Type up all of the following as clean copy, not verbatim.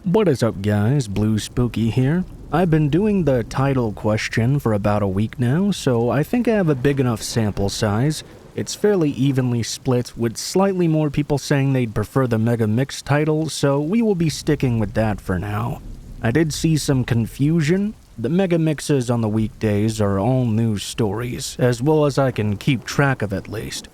What is up guys, Blue Spooky here. I've been doing the title question for about a week now, so I think I have a big enough sample size. It's fairly evenly split, with slightly more people saying they'd prefer the Megamix title, so we will be sticking with that for now. I did see some confusion. The Megamixes on the weekdays are all news stories, as well as I can keep track of at least.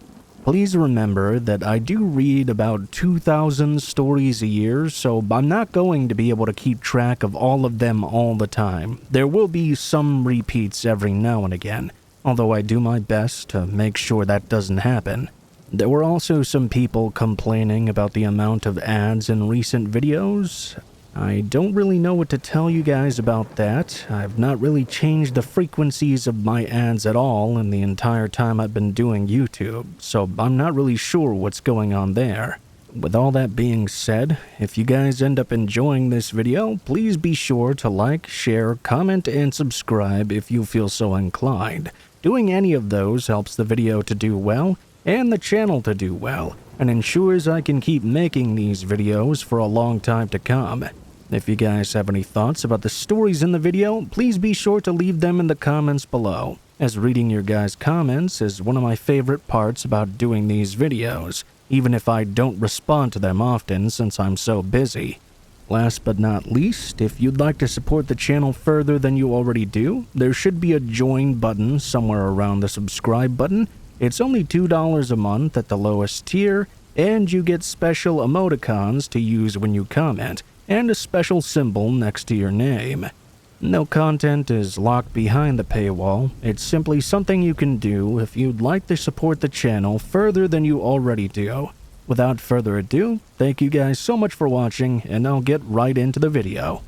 Please remember that I do read about 2,000 stories a year, so I'm not going to be able to keep track of all of them all the time. There will be some repeats every now and again, although I do my best to make sure that doesn't happen. There were also some people complaining about the amount of ads in recent videos. I don't really know what to tell you guys about that. I've not really changed the frequencies of my ads at all in the entire time I've been doing YouTube, so I'm not really sure what's going on there. With all that being said, if you guys end up enjoying this video, please be sure to like, share, comment, and subscribe if you feel so inclined. Doing any of those helps the video to do well, and the channel to do well, and ensures I can keep making these videos for a long time to come. If you guys have any thoughts about the stories in the video, please be sure to leave them in the comments below, as reading your guys' comments is one of my favorite parts about doing these videos, even if I don't respond to them often since I'm so busy. Last but not least, if you'd like to support the channel further than you already do, there should be a join button somewhere around the subscribe button. It's only $2 a month at the lowest tier, and you get special emoticons to use when you comment, and a special symbol next to your name. No content is locked behind the paywall. It's simply something you can do if you'd like to support the channel further than you already do. Without further ado, thank you guys so much for watching, and I'll get right into the video.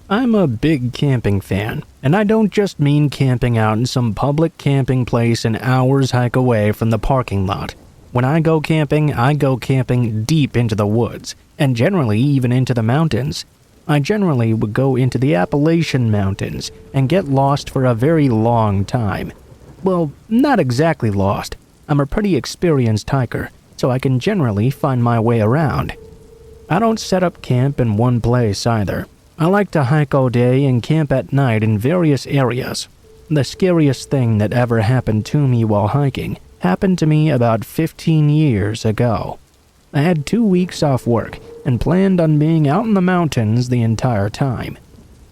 I'm a big camping fan, and I don't just mean camping out in some public camping place an hour's hike away from the parking lot. When I go camping deep into the woods, and generally even into the mountains. I generally would go into the Appalachian mountains and get lost for a very long time. Well, not exactly lost. I'm a pretty experienced hiker, so I can generally find my way around. I don't set up camp in one place either. I like to hike all day and camp at night in various areas. The scariest thing that ever happened to me while hiking happened to me about 15 years ago. I had 2 weeks off work and planned on being out in the mountains the entire time.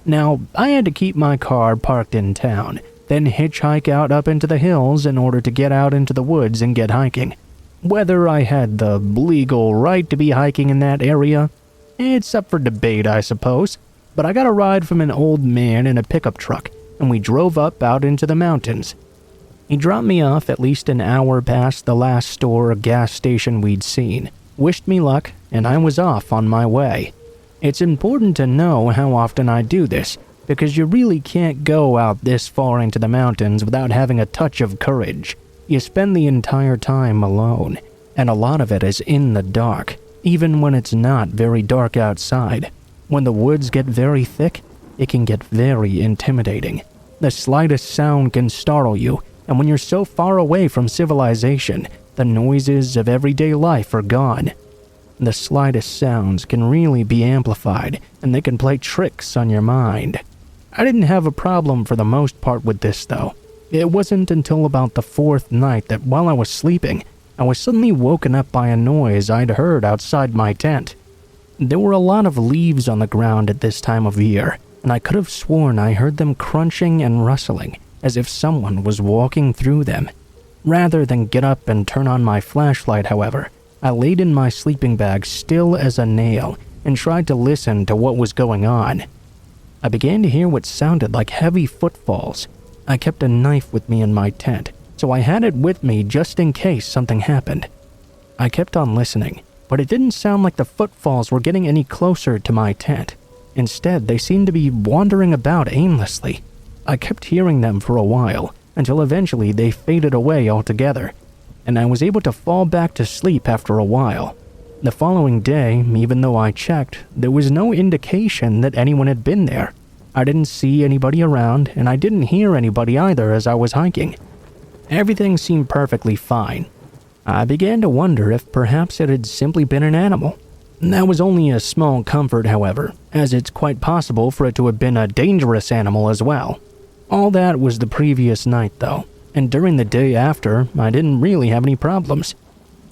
Now, I had to keep my car parked in town, then hitchhike out up into the hills in order to get out into the woods and get hiking. Whether I had the legal right to be hiking in that area, it's up for debate, I suppose, but I got a ride from an old man in a pickup truck, and we drove up out into the mountains. He dropped me off at least an hour past the last store or gas station we'd seen, wished me luck, and I was off on my way. It's important to know how often I do this, because you really can't go out this far into the mountains without having a touch of courage. You spend the entire time alone, and a lot of it is in the dark, even when it's not very dark outside. When the woods get very thick, it can get very intimidating. The slightest sound can startle you, and when you're so far away from civilization, the noises of everyday life are gone. The slightest sounds can really be amplified, and they can play tricks on your mind. I didn't have a problem for the most part with this though. It wasn't until about the 4th night that while I was sleeping, I was suddenly woken up by a noise I'd heard outside my tent. There were a lot of leaves on the ground at this time of year, and I could have sworn I heard them crunching and rustling, as if someone was walking through them. Rather than get up and turn on my flashlight, however, I laid in my sleeping bag still as a nail and tried to listen to what was going on. I began to hear what sounded like heavy footfalls. I kept a knife with me in my tent, so I had it with me just in case something happened. I kept on listening, but it didn't sound like the footfalls were getting any closer to my tent. Instead, they seemed to be wandering about aimlessly. I kept hearing them for a while, until eventually they faded away altogether, and I was able to fall back to sleep after a while. The following day, even though I checked, there was no indication that anyone had been there. I didn't see anybody around, and I didn't hear anybody either as I was hiking. Everything seemed perfectly fine. I began to wonder if perhaps it had simply been an animal. That was only a small comfort, however, as it's quite possible for it to have been a dangerous animal as well. All that was the previous night, though, and during the day after, I didn't really have any problems.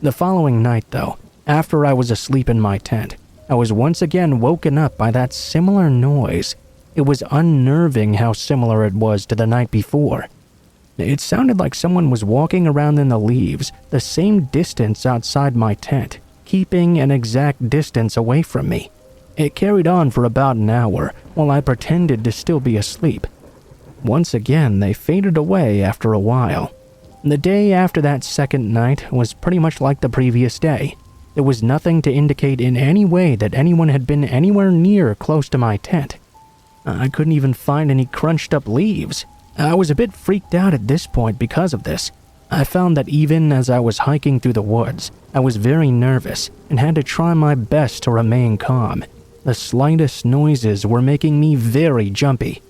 The following night, though, after I was asleep in my tent, I was once again woken up by that similar noise. It was unnerving how similar it was to the night before. It sounded like someone was walking around in the leaves, the same distance outside my tent, keeping an exact distance away from me. It carried on for about an hour while I pretended to still be asleep. Once again, they faded away after a while. The day after that second night was pretty much like the previous day. There was nothing to indicate in any way that anyone had been anywhere near close to my tent. I couldn't even find any crunched up leaves. I was a bit freaked out at this point because of this. I found that even as I was hiking through the woods, I was very nervous and had to try my best to remain calm. The slightest noises were making me very jumpy.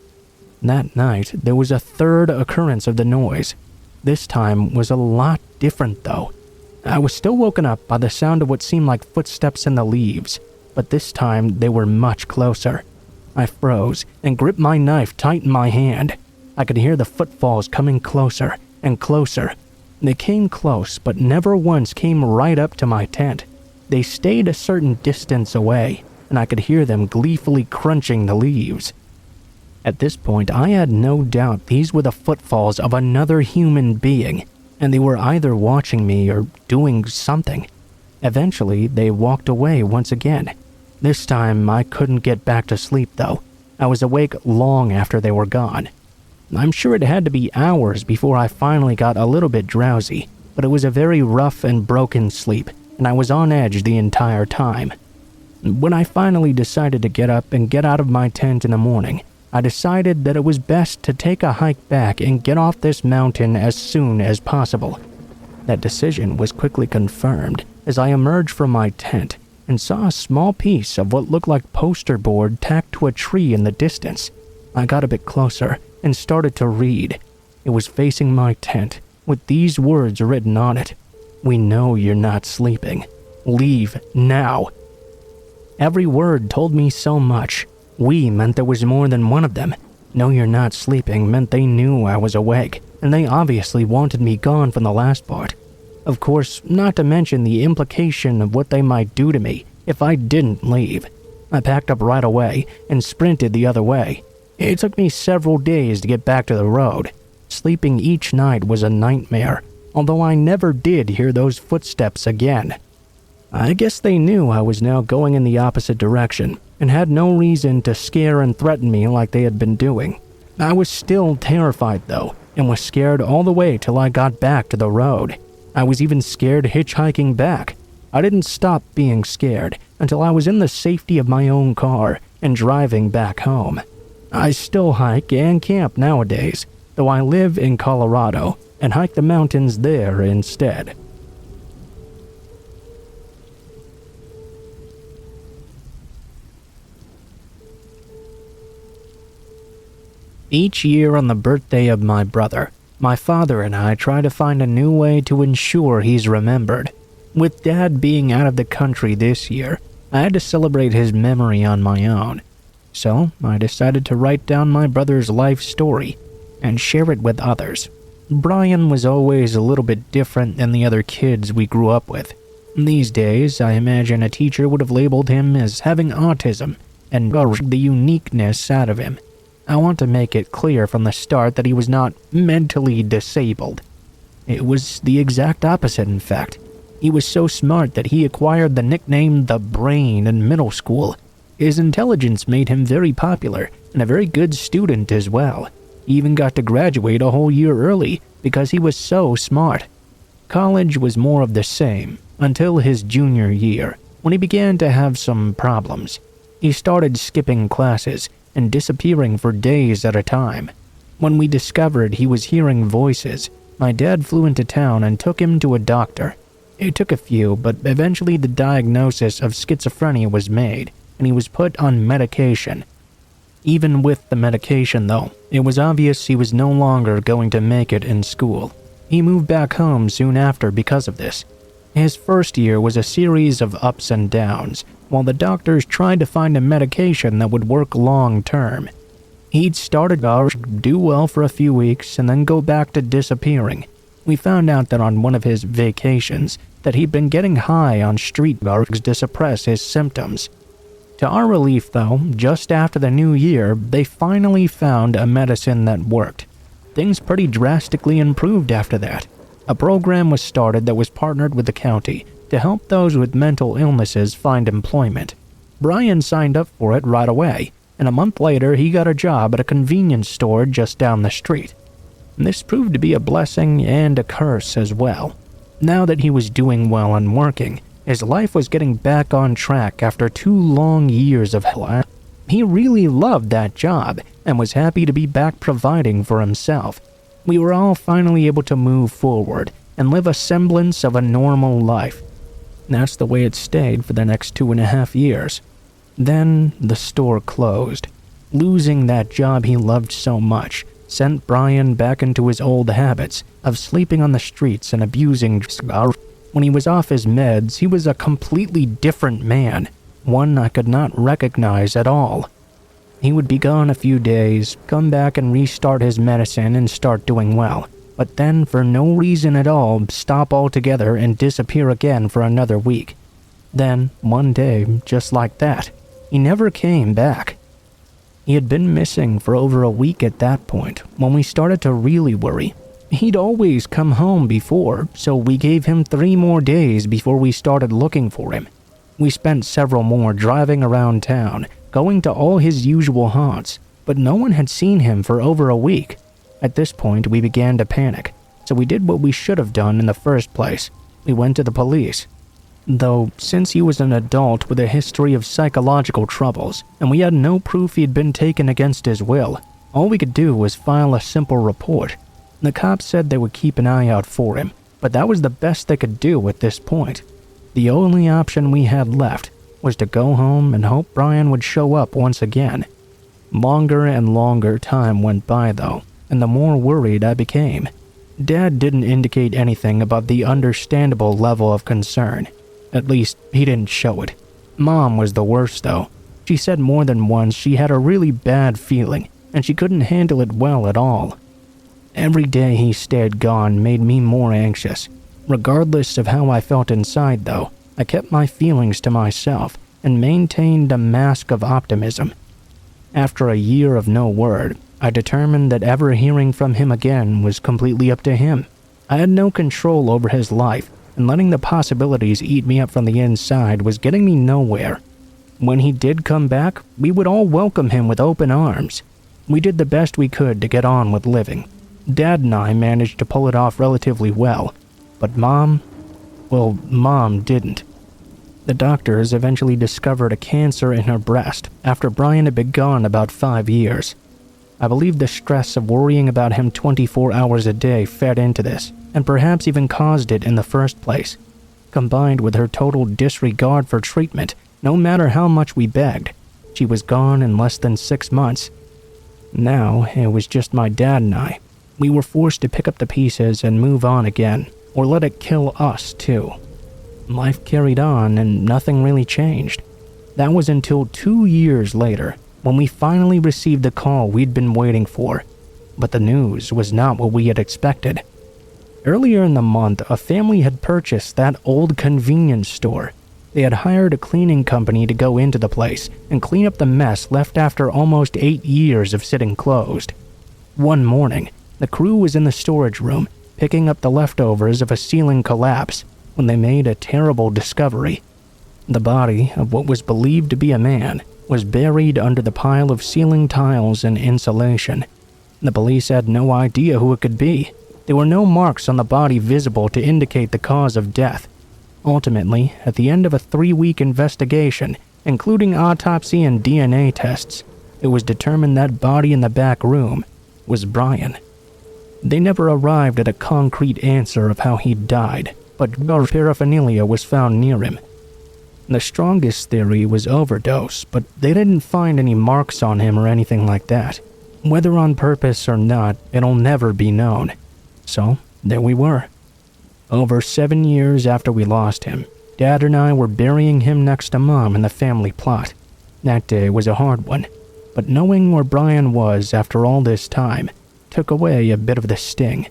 That night, there was a third occurrence of the noise. This time was a lot different though. I was still woken up by the sound of what seemed like footsteps in the leaves, but this time they were much closer. I froze and gripped my knife tight in my hand. I could hear the footfalls coming closer and closer. They came close, but never once came right up to my tent. They stayed a certain distance away, and I could hear them gleefully crunching the leaves. At this point, I had no doubt these were the footfalls of another human being, and they were either watching me or doing something. Eventually, they walked away once again. This time, I couldn't get back to sleep, though. I was awake long after they were gone. I'm sure it had to be hours before I finally got a little bit drowsy, but it was a very rough and broken sleep, and I was on edge the entire time. When I finally decided to get up and get out of my tent in the morning, I decided that it was best to take a hike back and get off this mountain as soon as possible. That decision was quickly confirmed as I emerged from my tent and saw a small piece of what looked like poster board tacked to a tree in the distance. I got a bit closer and started to read. It was facing my tent, with these words written on it. "We know you're not sleeping. Leave now." Every word told me so much. "We" meant there was more than one of them. "No, you're not sleeping" meant they knew I was awake, and they obviously wanted me gone from the last part. Of course, not to mention the implication of what they might do to me if I didn't leave. I packed up right away and sprinted the other way. It took me several days to get back to the road. Sleeping each night was a nightmare, although I never did hear those footsteps again. I guess they knew I was now going in the opposite direction and had no reason to scare and threaten me like they had been doing. I was still terrified though, and was scared all the way till I got back to the road. I was even scared hitchhiking back. I didn't stop being scared until I was in the safety of my own car and driving back home. I still hike and camp nowadays, though I live in Colorado and hike the mountains there instead. Each year on the birthday of my brother, my father and I try to find a new way to ensure he's remembered. With Dad being out of the country this year, I had to celebrate his memory on my own. So I decided to write down my brother's life story and share it with others. Brian was always a little bit different than the other kids we grew up with. These days, I imagine a teacher would have labeled him as having autism and rushed the uniqueness out of him. I want to make it clear from the start that he was not mentally disabled. It was the exact opposite, in fact. He was so smart that he acquired the nickname the Brain in middle school. His intelligence made him very popular and a very good student as well. He even got to graduate a whole year early because he was so smart. College was more of the same until his junior year, when he began to have some problems. He started skipping classes and disappearing for days at a time. When we discovered he was hearing voices, my dad flew into town and took him to a doctor. It took a few, but eventually the diagnosis of schizophrenia was made, and he was put on medication. Even with the medication, though, it was obvious he was no longer going to make it in school. He moved back home soon after because of this. His first year was a series of ups and downs, while the doctors tried to find a medication that would work long term. He'd started to do well for a few weeks and then go back to disappearing. We found out that on one of his vacations that he'd been getting high on street drugs to suppress his symptoms. To our relief though, just after the new year, they finally found a medicine that worked. Things pretty drastically improved after that. A program was started that was partnered with the county to help those with mental illnesses find employment. Brian signed up for it right away, and a month later he got a job at a convenience store just down the street. This proved to be a blessing and a curse as well. Now that he was doing well and working, his life was getting back on track after 2 long years of hell. He really loved that job and was happy to be back providing for himself. We were all finally able to move forward and live a semblance of a normal life. That's the way it stayed for the next 2.5 years. Then the store closed. Losing that job he loved so much sent Brian back into his old habits of sleeping on the streets and abusing drugs. When he was off his meds, he was a completely different man, one I could not recognize at all. He would be gone a few days, come back and restart his medicine and start doing well, but then for no reason at all stop altogether and disappear again for another week. Then, one day, just like that, he never came back. He had been missing for over a week at that point, when we started to really worry. He'd always come home before, so we gave him 3 more days before we started looking for him. We spent several more driving around town, going to all his usual haunts, but no one had seen him for over a week. At this point, we began to panic, so we did what we should have done in the first place. We went to the police. Though, since he was an adult with a history of psychological troubles, and we had no proof he'd been taken against his will, all we could do was file a simple report. The cops said they would keep an eye out for him, but that was the best they could do at this point. The only option we had left was to go home and hope Brian would show up once again. Longer and longer time went by though, and the more worried I became. Dad didn't indicate anything about the understandable level of concern. At least, he didn't show it. Mom was the worst though. She said more than once she had a really bad feeling, and she couldn't handle it well at all. Every day he stayed gone made me more anxious. Regardless of how I felt inside though, I kept my feelings to myself and maintained a mask of optimism. After a year of no word, I determined that ever hearing from him again was completely up to him. I had no control over his life, and letting the possibilities eat me up from the inside was getting me nowhere. When he did come back, we would all welcome him with open arms. We did the best we could to get on with living. Dad and I managed to pull it off relatively well, but Mom didn't. The doctors eventually discovered a cancer in her breast after Brian had been gone about 5 years. I believe the stress of worrying about him 24 hours a day fed into this, and perhaps even caused it in the first place. Combined with her total disregard for treatment, no matter how much we begged, she was gone in less than 6 months. Now, it was just my dad and I. We were forced to pick up the pieces and move on again, or let it kill us too. Life carried on and nothing really changed. That was until 2 years later, when we finally received the call we'd been waiting for. But the news was not what we had expected. Earlier in the month, a family had purchased that old convenience store. They had hired a cleaning company to go into the place and clean up the mess left after almost 8 years of sitting closed. One morning, the crew was in the storage room, picking up the leftovers of a ceiling collapse, when they made a terrible discovery. The body of what was believed to be a man was buried under the pile of ceiling tiles and insulation. The police had no idea who it could be. There were no marks on the body visible to indicate the cause of death. Ultimately, at the end of a 3-week investigation, including autopsy and DNA tests, it was determined that body in the back room was Brian. They never arrived at a concrete answer of how he died, but paraphernalia was found near him. The strongest theory was overdose, but they didn't find any marks on him or anything like that. Whether on purpose or not, it'll never be known. So, There we were. Over 7 years after we lost him, Dad and I were burying him next to Mom in the family plot. That day was a hard one, but knowing where Brian was after all this time took away a bit of the sting.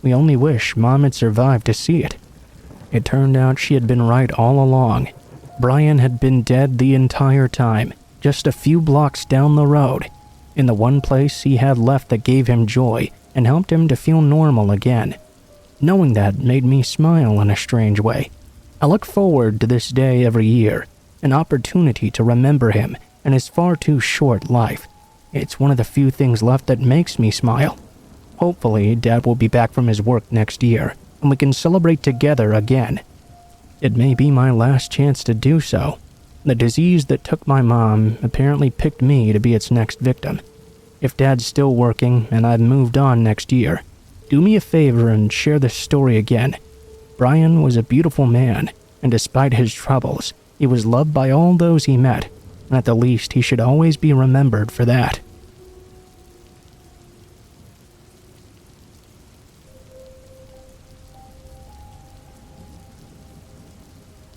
We only wish Mom had survived to see it. It turned out she had been right all along. Brian had been dead the entire time, just a few blocks down the road, in the one place he had left that gave him joy and helped him to feel normal again. Knowing that made me smile in a strange way. I look forward to this day every year, an opportunity to remember him and his far too short life. It's one of the few things left that makes me smile. Hopefully, Dad will be back from his work next year, and we can celebrate together again. It may be my last chance to do so. The disease that took my mom apparently picked me to be its next victim. If Dad's still working and I've moved on next year, do me a favor and share this story again. Brian was a beautiful man, and despite his troubles, he was loved by all those he met, and at the least he should always be remembered for that.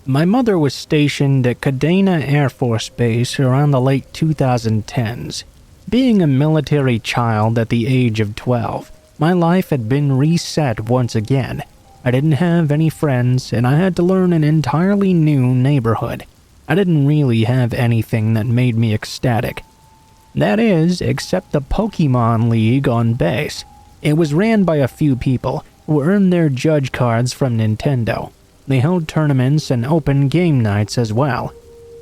My mother was stationed at Kadena Air Force Base around the late 2010s. Being a military child at the age of 12, my life had been reset once again. I didn't have any friends, and I had to learn an entirely new neighborhood. I didn't really have anything that made me ecstatic. That is, except the Pokemon League on base. It was ran by a few people who earned their judge cards from Nintendo. They held tournaments and open game nights as well.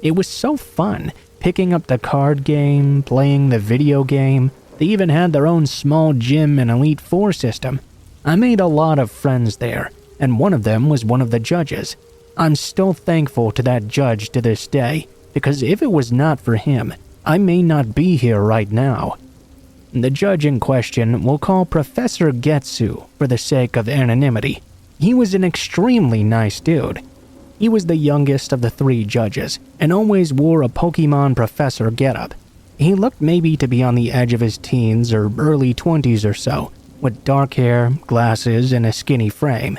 It was so fun, picking up the card game, playing the video game. They even had their own small gym and Elite Four system. I made a lot of friends there, and one of them was one of the judges. I'm still thankful to that judge to this day, because if it was not for him, I may not be here right now. The judge in question we'll call Professor Getsu for the sake of anonymity. He was an extremely nice dude. He was the youngest of the 3 judges, and always wore a Pokemon professor getup. He looked maybe to be on the edge of his teens or early 20s or so, with dark hair, glasses, and a skinny frame.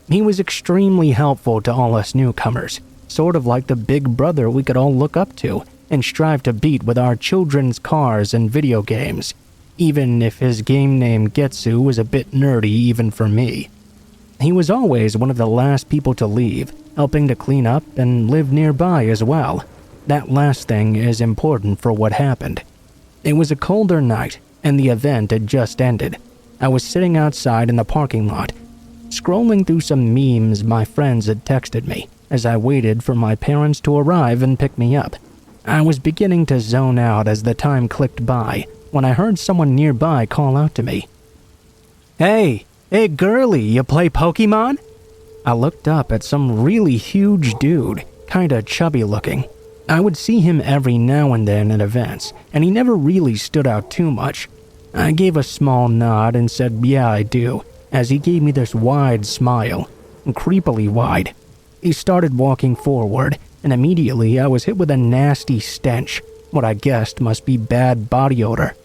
He was extremely helpful to all us newcomers, sort of like the big brother we could all look up to and strive to beat with our children's cars and video games, even if his game name Getsu was a bit nerdy even for me. He was always one of the last people to leave, helping to clean up and live nearby as well. That last thing is important for what happened. It was a colder night, and the event had just ended. I was sitting outside in the parking lot, scrolling through some memes my friends had texted me as I waited for my parents to arrive and pick me up. I was beginning to zone out as the time clicked by when I heard someone nearby call out to me. Hey girlie, you play Pokemon?" I looked up at some really huge dude, kinda chubby looking. I would see him every now and then at events, and he never really stood out too much. I gave a small nod and said, "Yeah, I do," as he gave me this wide smile, creepily wide. He started walking forward, and immediately I was hit with a nasty stench, what I guessed must be bad body odor.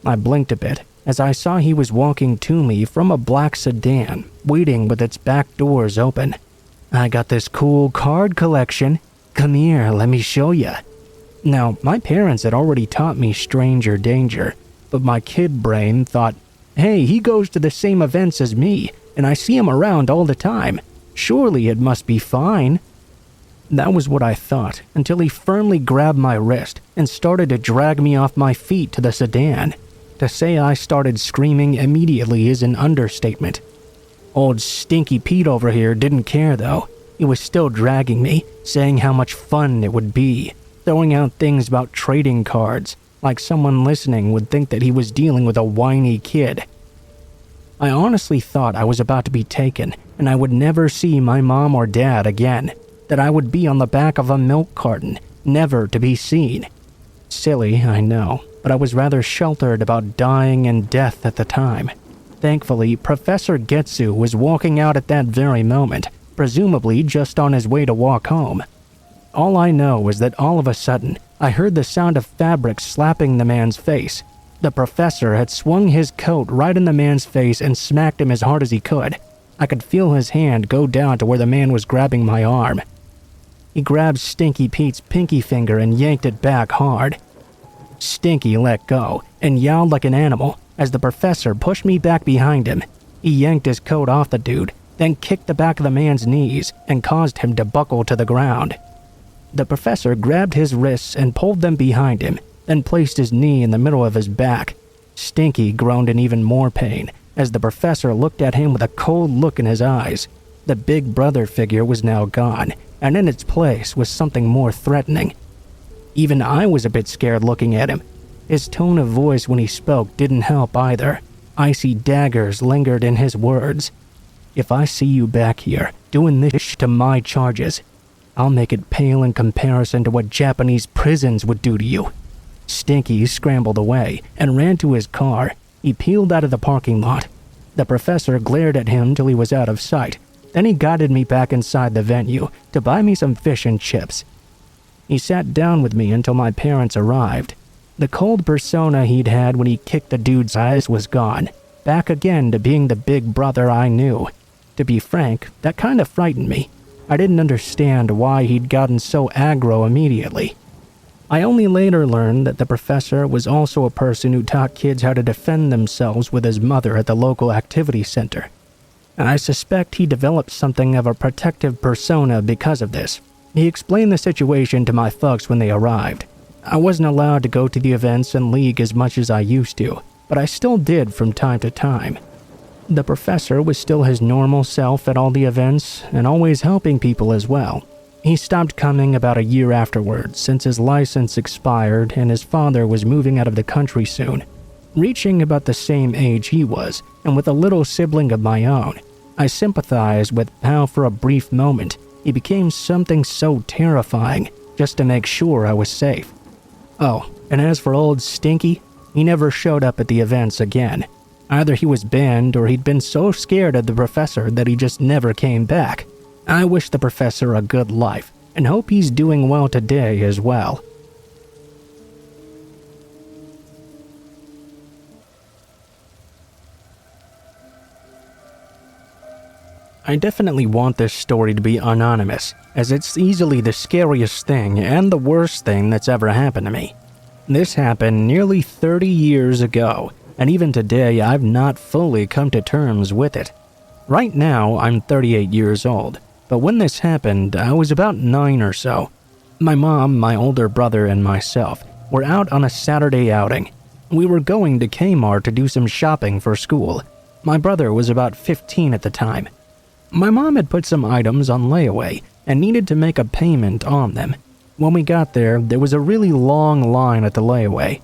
I blinked a bit as I saw he was walking to me from a black sedan, waiting with its back doors open. "I got this cool card collection. Come here, let me show ya." Now, my parents had already taught me stranger danger, but my kid brain thought, "Hey, he goes to the same events as me, and I see him around all the time. Surely it must be fine." That was what I thought, until he firmly grabbed my wrist and started to drag me off my feet to the sedan. To say I started screaming immediately is an understatement. Old Stinky Pete over here didn't care though. He was still dragging me, saying how much fun it would be, throwing out things about trading cards, like someone listening would think that he was dealing with a whiny kid. I honestly thought I was about to be taken, and I would never see my mom or dad again, that I would be on the back of a milk carton, never to be seen. Silly, I know, but I was rather sheltered about dying and death at the time. Thankfully, Professor Getsu was walking out at that very moment, presumably just on his way to walk home. All I know is that all of a sudden, I heard the sound of fabric slapping the man's face. The professor had swung his coat right in the man's face and smacked him as hard as he could. I could feel his hand go down to where the man was grabbing my arm. He grabbed Stinky Pete's pinky finger and yanked it back hard. Stinky let go and yowled like an animal as the professor pushed me back behind him. He yanked his coat off the dude, then kicked the back of the man's knees and caused him to buckle to the ground. The professor grabbed his wrists and pulled them behind him, then placed his knee in the middle of his back. Stinky groaned in even more pain as the professor looked at him with a cold look in his eyes. The big brother figure was now gone, and in its place was something more threatening. Even I was a bit scared looking at him. His tone of voice when he spoke didn't help either. Icy daggers lingered in his words. "If I see you back here, doing this to my charges, I'll make it pale in comparison to what Japanese prisons would do to you." Stinky scrambled away and ran to his car. He peeled out of the parking lot. The professor glared at him till he was out of sight. Then he guided me back inside the venue to buy me some fish and chips. He sat down with me until my parents arrived. The cold persona he'd had when he kicked the dude's eyes was gone, back again to being the big brother I knew. To be frank, that kind of frightened me. I didn't understand why he'd gotten so aggro immediately. I only later learned that the professor was also a person who taught kids how to defend themselves with his mother at the local activity center. And I suspect he developed something of a protective persona because of this. He explained the situation to my thugs when they arrived. I wasn't allowed to go to the events and league as much as I used to, but I still did from time to time. The professor was still his normal self at all the events and always helping people as well. He stopped coming about a year afterwards since his license expired and his father was moving out of the country soon. Reaching about the same age he was, and with a little sibling of my own, I sympathized with how for a brief moment he became something so terrifying just to make sure I was safe. Oh, and as for old Stinky, he never showed up at the events again. Either he was banned or he'd been so scared of the professor that he just never came back. I wish the professor a good life and hope he's doing well today as well. I definitely want this story to be anonymous, as it's easily the scariest thing and the worst thing that's ever happened to me. This happened nearly 30 years ago, and even today I've not fully come to terms with it. Right now I'm 38 years old, but when this happened I was about 9 or so. My mom, my older brother, and myself were out on a Saturday outing. We were going to Kmart to do some shopping for school. My brother was about 15 at the time. My mom had put some items on layaway and needed to make a payment on them. When we got there was a really long line at the layaway.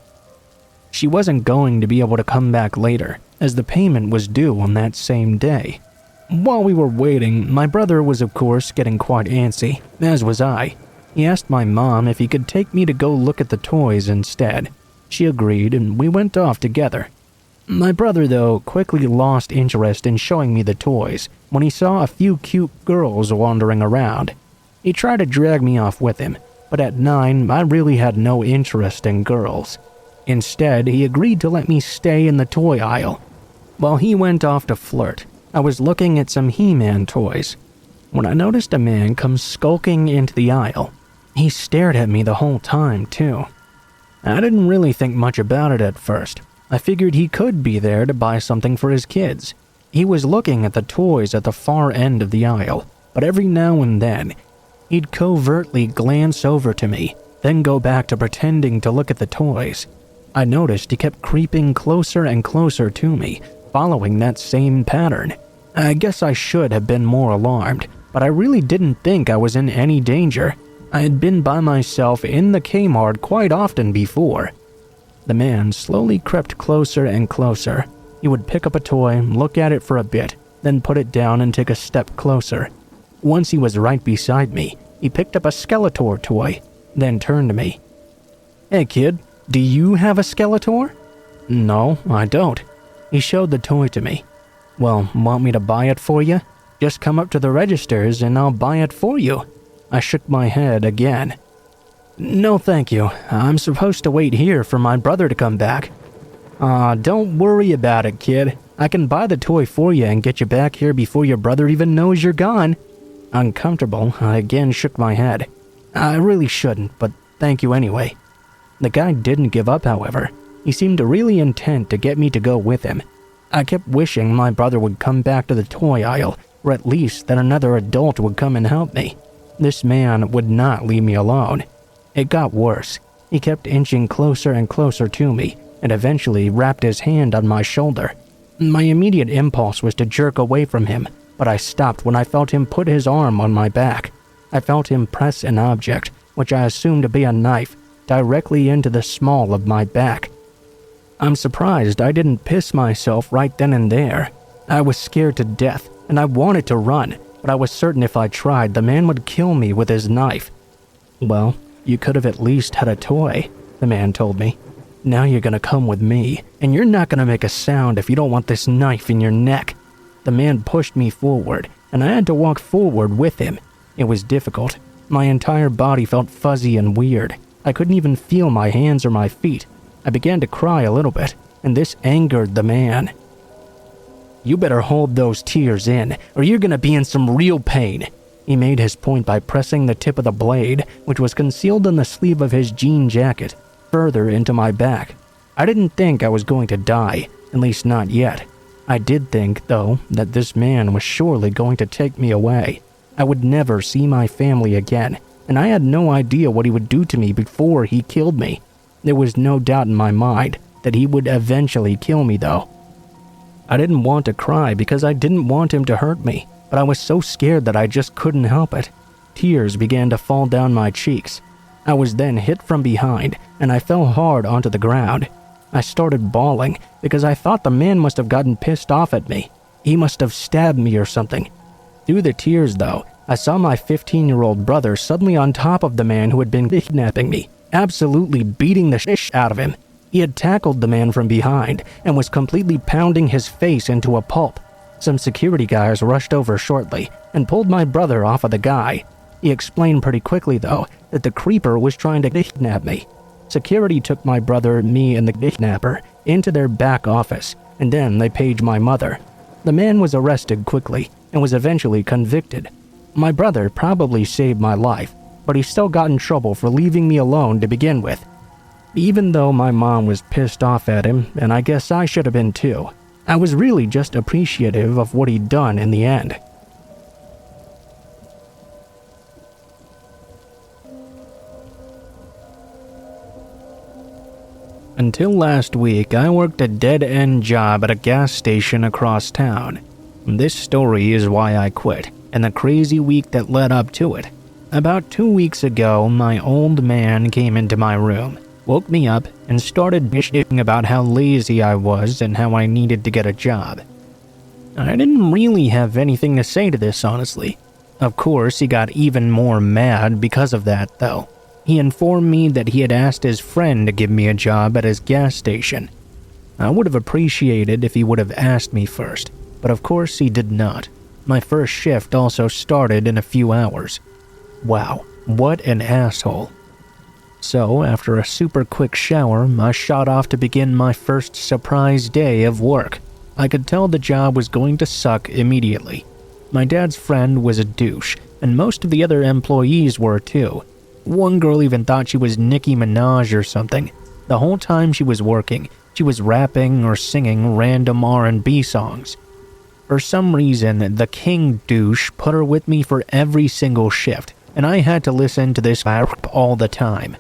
She wasn't going to be able to come back later, as the payment was due on that same day. While we were waiting, my brother was of course getting quite antsy, as was I. He asked my mom if he could take me to go look at the toys instead. She agreed and we went off together. My brother, though, quickly lost interest in showing me the toys when he saw a few cute girls wandering around. He tried to drag me off with him, but at 9, I really had no interest in girls. Instead, he agreed to let me stay in the toy aisle. While he went off to flirt, I was looking at some He-Man toys when I noticed a man come skulking into the aisle. He stared at me the whole time, too. I didn't really think much about it at first. I figured he could be there to buy something for his kids. He was looking at the toys at the far end of the aisle, but every now and then, he'd covertly glance over to me, then go back to pretending to look at the toys. I noticed he kept creeping closer and closer to me, following that same pattern. I guess I should have been more alarmed, but I really didn't think I was in any danger. I had been by myself in the Kmart quite often before. The man slowly crept closer and closer. He would pick up a toy, look at it for a bit, then put it down and take a step closer. Once he was right beside me, he picked up a Skeletor toy, then turned to me. "Hey kid, do you have a Skeletor?" "No, I don't." He showed the toy to me. "Well, want me to buy it for you? Just come up to the registers and I'll buy it for you." I shook my head again. "No thank you, I'm supposed to wait here for my brother to come back." Aw, don't worry about it, kid. I can buy the toy for you and get you back here before your brother even knows you're gone. Uncomfortable, I again shook my head. I really shouldn't, but thank you anyway. The guy didn't give up, however. He seemed really intent to get me to go with him. I kept wishing my brother would come back to the toy aisle, or at least that another adult would come and help me. This man would not leave me alone. It got worse. He kept inching closer and closer to me, and eventually wrapped his hand on my shoulder. My immediate impulse was to jerk away from him, but I stopped when I felt him put his arm on my back. I felt him press an object, which I assumed to be a knife, directly into the small of my back. I'm surprised I didn't piss myself right then and there. I was scared to death, and I wanted to run, but I was certain if I tried, the man would kill me with his knife. Well, you could have at least had a toy, the man told me. Now you're gonna come with me, and you're not gonna make a sound if you don't want this knife in your neck. The man pushed me forward, and I had to walk forward with him. It was difficult. My entire body felt fuzzy and weird. I couldn't even feel my hands or my feet. I began to cry a little bit, and this angered the man. You better hold those tears in, or you're gonna be in some real pain. He made his point by pressing the tip of the blade, which was concealed in the sleeve of his jean jacket, further into my back. I didn't think I was going to die, at least not yet. I did think, though, that this man was surely going to take me away. I would never see my family again, and I had no idea what he would do to me before he killed me. There was no doubt in my mind that he would eventually kill me, though. I didn't want to cry because I didn't want him to hurt me, but I was so scared that I just couldn't help it. Tears began to fall down my cheeks. I was then hit from behind, and I fell hard onto the ground. I started bawling because I thought the man must have gotten pissed off at me. He must have stabbed me or something. Through the tears, though, I saw my 15-year-old brother suddenly on top of the man who had been kidnapping me, absolutely beating the shit out of him. He had tackled the man from behind and was completely pounding his face into a pulp. Some security guys rushed over shortly and pulled my brother off of the guy. He explained pretty quickly, though, that the creeper was trying to kidnap me. Security took my brother, me, and the kidnapper into their back office, and then they paged my mother. The man was arrested quickly and was eventually convicted. My brother probably saved my life, but he still got in trouble for leaving me alone to begin with. Even though my mom was pissed off at him, and I guess I should have been too, I was really just appreciative of what he'd done in the end. Until last week, I worked a dead-end job at a gas station across town. This story is why I quit, and the crazy week that led up to it. About 2 weeks ago, my old man came into my room, woke me up, and started bitching about how lazy I was and how I needed to get a job. I didn't really have anything to say to this, honestly. Of course, he got even more mad because of that, though. He informed me that he had asked his friend to give me a job at his gas station. I would have appreciated if he would have asked me first, but of course he did not. My first shift also started in a few hours. Wow, what an asshole. So, after a super quick shower, I shot off to begin my first surprise day of work. I could tell the job was going to suck immediately. My dad's friend was a douche, and most of the other employees were too. One girl even thought she was Nicki Minaj or something. The whole time she was working, she was rapping or singing random R&B songs. For some reason, the king douche put her with me for every single shift, and I had to listen to this all the time.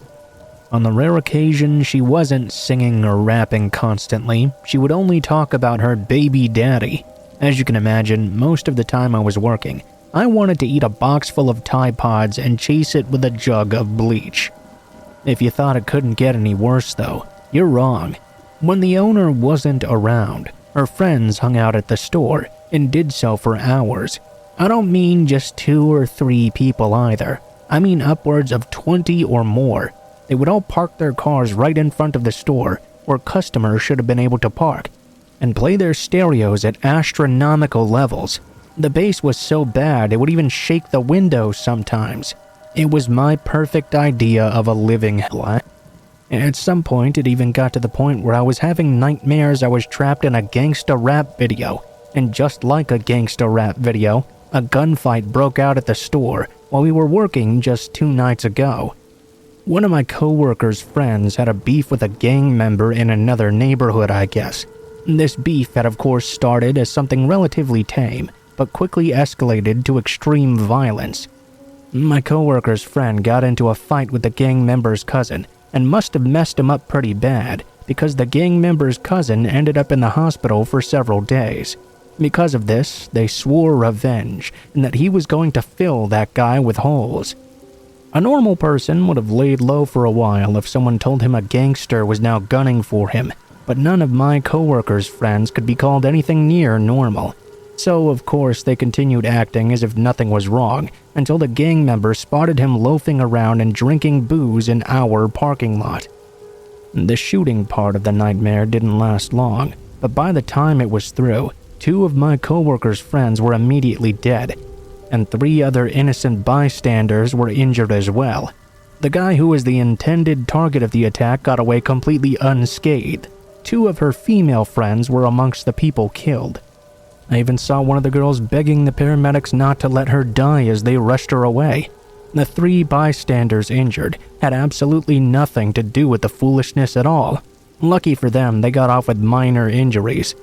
On the rare occasion she wasn't singing or rapping constantly, she would only talk about her baby daddy. As you can imagine, most of the time I was working, I wanted to eat a box full of Tide Pods and chase it with a jug of bleach. If you thought it couldn't get any worse, though, you're wrong. When the owner wasn't around, her friends hung out at the store and did so for hours. I don't mean just 2 or 3 people either. I mean upwards of 20 or more. They would all park their cars right in front of the store, where customers should have been able to park, and play their stereos at astronomical levels. The bass was so bad it would even shake the windows sometimes. It was my perfect idea of a living hell. At some point, it even got to the point where I was having nightmares I was trapped in a gangsta rap video. And just like a gangsta rap video, a gunfight broke out at the store while we were working just 2 nights ago. One of my co-workers' friends had a beef with a gang member in another neighborhood, I guess. This beef had of course started as something relatively tame, but quickly escalated to extreme violence. My co-worker's friend got into a fight with the gang member's cousin, and must have messed him up pretty bad, because the gang member's cousin ended up in the hospital for several days. Because of this, they swore revenge, and that he was going to fill that guy with holes. A normal person would have laid low for a while if someone told him a gangster was now gunning for him, but none of my co-workers' friends could be called anything near normal. So, of course, they continued acting as if nothing was wrong, until the gang member spotted him loafing around and drinking booze in our parking lot. The shooting part of the nightmare didn't last long, but by the time it was through, 2 of my co-workers' friends were immediately dead, and 3 other innocent bystanders were injured as well. The guy who was the intended target of the attack got away completely unscathed. 2 of her female friends were amongst the people killed. I even saw one of the girls begging the paramedics not to let her die as they rushed her away. The 3 bystanders injured had absolutely nothing to do with the foolishness at all. Lucky for them, they got off with minor injuries.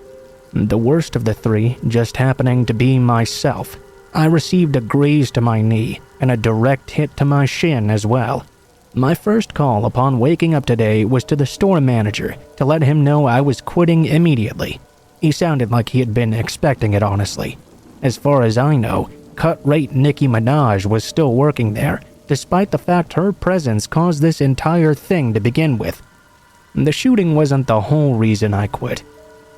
The worst of the 3 just happening to be myself. I received a graze to my knee and a direct hit to my shin as well. My first call upon waking up today was to the store manager to let him know I was quitting immediately. He sounded like he had been expecting it, honestly. As far as I know, cut-rate Nicki Minaj was still working there, despite the fact her presence caused this entire thing to begin with. The shooting wasn't the whole reason I quit.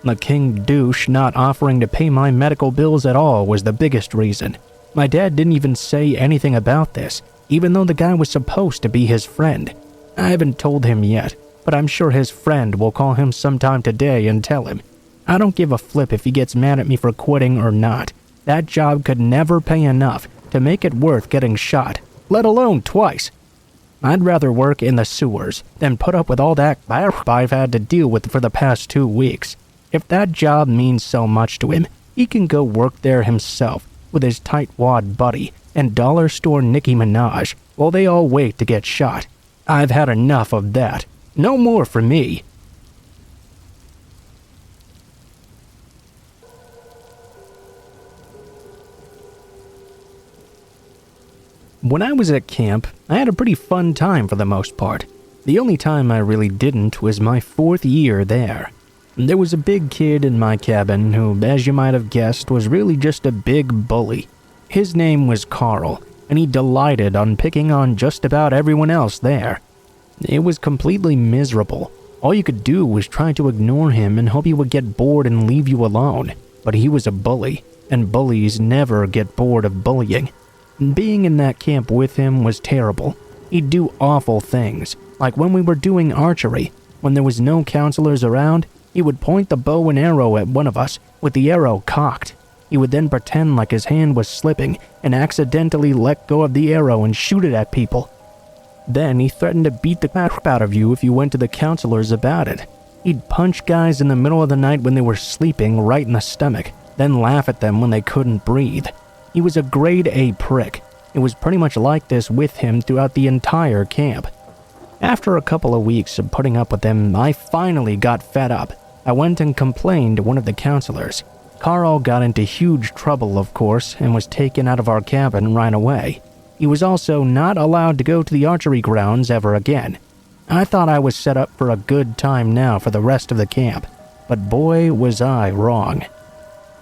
The king douche not offering to pay my medical bills at all was the biggest reason. My dad didn't even say anything about this, even though the guy was supposed to be his friend. I haven't told him yet, but I'm sure his friend will call him sometime today and tell him. I don't give a flip if he gets mad at me for quitting or not. That job could never pay enough to make it worth getting shot, let alone twice. I'd rather work in the sewers than put up with all that I've had to deal with for the past 2 weeks. If that job means so much to him, he can go work there himself with his tightwad buddy and dollar store Nicki Minaj while they all wait to get shot. I've had enough of that. No more for me. When I was at camp, I had a pretty fun time for the most part. The only time I really didn't was my 4th year there. There was a big kid in my cabin who, as you might have guessed, was really just a big bully. His name was Carl, and he delighted on picking on just about everyone else there. It was completely miserable. All you could do was try to ignore him and hope he would get bored and leave you alone. But he was a bully, and bullies never get bored of bullying. Being in that camp with him was terrible. He'd do awful things, like when we were doing archery. When there was no counselors around, he would point the bow and arrow at one of us with the arrow cocked. He would then pretend like his hand was slipping and accidentally let go of the arrow and shoot it at people. Then he threatened to beat the crap out of you if you went to the counselors about it. He'd punch guys in the middle of the night when they were sleeping right in the stomach, then laugh at them when they couldn't breathe. He was a grade A prick. It was pretty much like this with him throughout the entire camp. After a couple of weeks of putting up with him, I finally got fed up. I went and complained to one of the counselors. Carl got into huge trouble, of course, and was taken out of our cabin right away. He was also not allowed to go to the archery grounds ever again. I thought I was set up for a good time now for the rest of the camp, but boy was I wrong.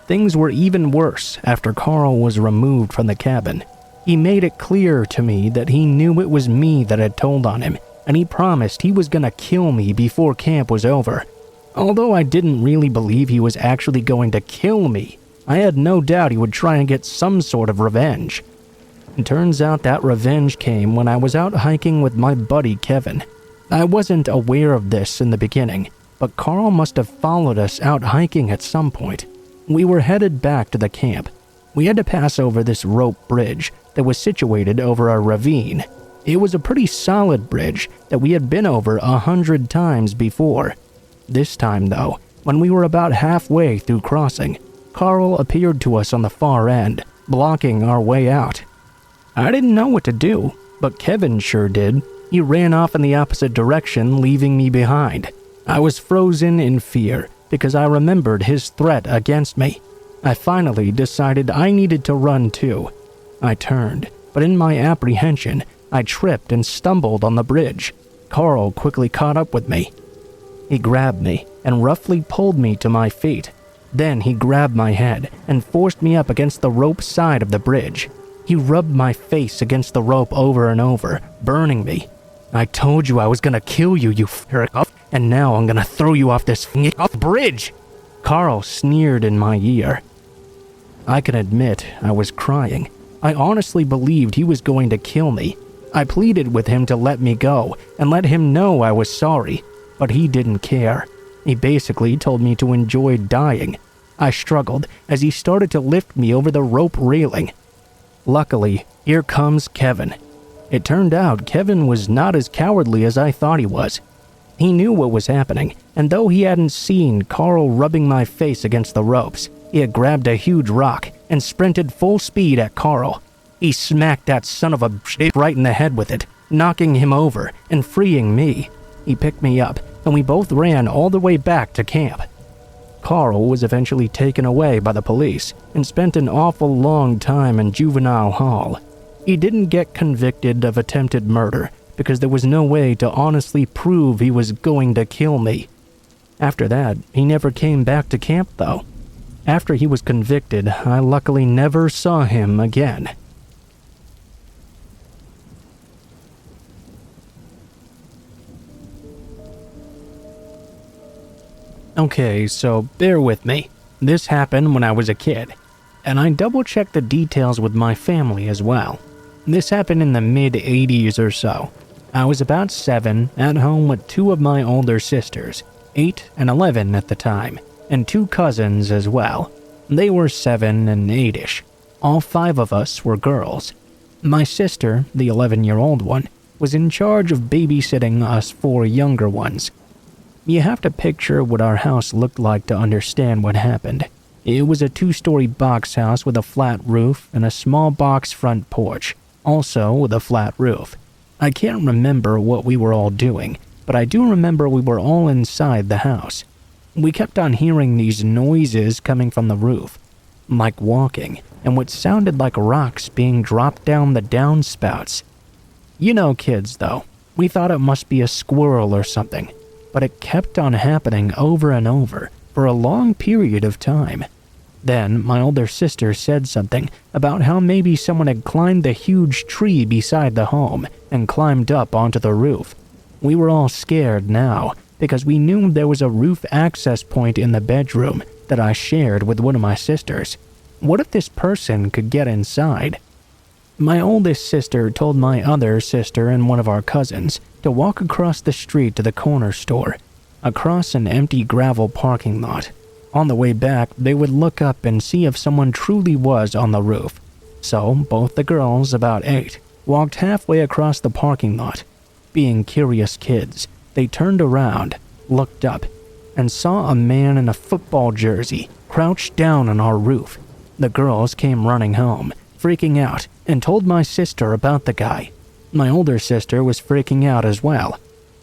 Things were even worse after Carl was removed from the cabin. He made it clear to me that he knew it was me that had told on him, and he promised he was gonna kill me before camp was over. Although I didn't really believe he was actually going to kill me, I had no doubt he would try and get some sort of revenge. It turns out that revenge came when I was out hiking with my buddy Kevin. I wasn't aware of this in the beginning, but Carl must have followed us out hiking at some point. We were headed back to the camp. We had to pass over this rope bridge that was situated over a ravine. It was a pretty solid bridge that we had been over 100 times before. This time, though, when we were about halfway through crossing, Carl appeared to us on the far end, blocking our way out. I didn't know what to do, but Kevin sure did. He ran off in the opposite direction, leaving me behind. I was frozen in fear because I remembered his threat against me. I finally decided I needed to run too. I turned, but in my apprehension, I tripped and stumbled on the bridge. Carl quickly caught up with me. He grabbed me and roughly pulled me to my feet. Then he grabbed my head and forced me up against the rope side of the bridge. He rubbed my face against the rope over and over, burning me. I told you I was gonna kill you, you f***er, and now I'm gonna throw you off this bridge. Carl sneered in my ear. I can admit I was crying. I honestly believed he was going to kill me. I pleaded with him to let me go and let him know I was sorry, but he didn't care. He basically told me to enjoy dying. I struggled as he started to lift me over the rope railing. Luckily, here comes Kevin. It turned out Kevin was not as cowardly as I thought he was. He knew what was happening, and though he hadn't seen Carl rubbing my face against the ropes, he had grabbed a huge rock and sprinted full speed at Carl. He smacked that son of a bitch right in the head with it, knocking him over and freeing me. He picked me up, and we both ran all the way back to camp. Carl was eventually taken away by the police and spent an awful long time in juvenile hall. He didn't get convicted of attempted murder because there was no way to honestly prove he was going to kill me. After that, he never came back to camp though. After he was convicted, I luckily never saw him again. Okay, so bear with me. This happened when I was a kid, and I double-checked the details with my family as well. This happened in the mid-80s or so. I was about 7, at home with 2 of my older sisters, 8 and 11 at the time, and 2 cousins as well. They were 7 and 8-ish. All 5 of us were girls. My sister, the 11-year-old one, was in charge of babysitting us 4 younger ones. You have to picture what our house looked like to understand what happened. It was a 2-story box house with a flat roof and a small box front porch, also with a flat roof. I can't remember what we were all doing, but I do remember we were all inside the house. We kept on hearing these noises coming from the roof, like walking, and what sounded like rocks being dropped down the downspouts. You know kids, though. We thought it must be a squirrel or something, but it kept on happening over and over for a long period of time. Then my older sister said something about how maybe someone had climbed the huge tree beside the home and climbed up onto the roof. We were all scared now because we knew there was a roof access point in the bedroom that I shared with one of my sisters. What if this person could get inside? My oldest sister told my other sister and one of our cousins to walk across the street to the corner store, across an empty gravel parking lot. On the way back, they would look up and see if someone truly was on the roof. So, both the girls, about 8, walked halfway across the parking lot. Being curious kids, they turned around, looked up, and saw a man in a football jersey crouched down on our roof. The girls came running home, freaking out, and told my sister about the guy. My older sister was freaking out as well.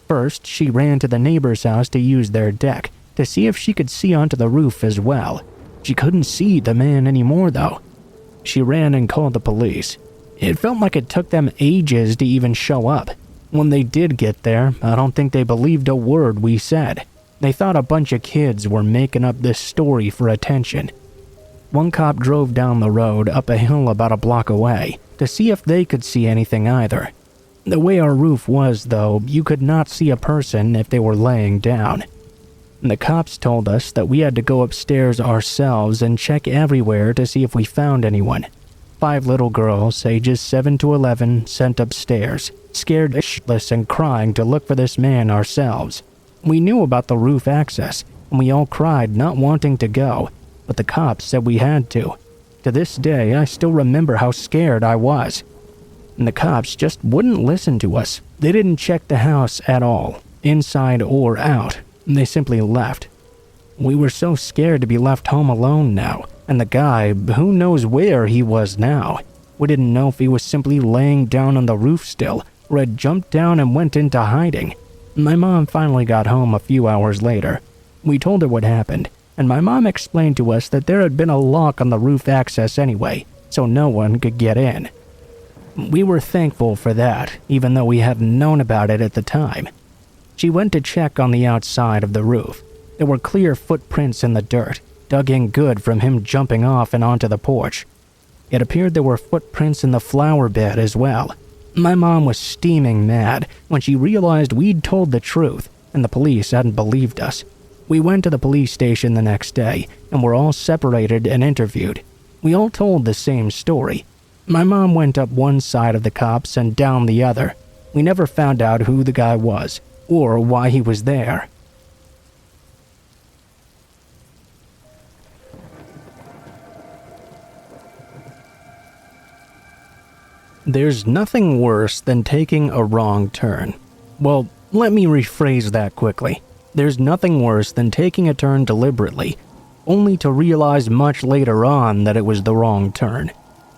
First, she ran to the neighbor's house to use their deck to see if she could see onto the roof as well. She couldn't see the man anymore though. She ran and called the police. It felt like it took them ages to even show up. When they did get there, I don't think they believed a word we said. They thought a bunch of kids were making up this story for attention. One cop drove down the road up a hill about a block away to see if they could see anything either. The way our roof was, though, you could not see a person if they were laying down. The cops told us that we had to go upstairs ourselves and check everywhere to see if we found anyone. 5 little girls, ages 7 to 11, sent upstairs, scared shitless and crying to look for this man ourselves. We knew about the roof access, and we all cried not wanting to go, but the cops said we had to. To this day, I still remember how scared I was. and the cops just wouldn't listen to us. They didn't check the house at all, inside or out. They simply left. We were so scared to be left home alone now, and the guy, who knows where he was now. We didn't know if he was simply laying down on the roof still, or had jumped down and went into hiding. My mom finally got home a few hours later. We told her what happened, and my mom explained to us that there had been a lock on the roof access anyway, so no one could get in. We were thankful for that, even though we hadn't known about it at the time. She went to check on the outside of the roof. There were clear footprints in the dirt, dug in good from him jumping off and onto the porch. It appeared there were footprints in the flower bed as well. My mom was steaming mad when she realized we'd told the truth and the police hadn't believed us. We went to the police station the next day and were all separated and interviewed. We all told the same story. My mom went up one side of the cops and down the other. We never found out who the guy was or why he was there. There's nothing worse than taking a wrong turn. Well, let me rephrase that quickly. There's nothing worse than taking a turn deliberately, only to realize much later on that it was the wrong turn.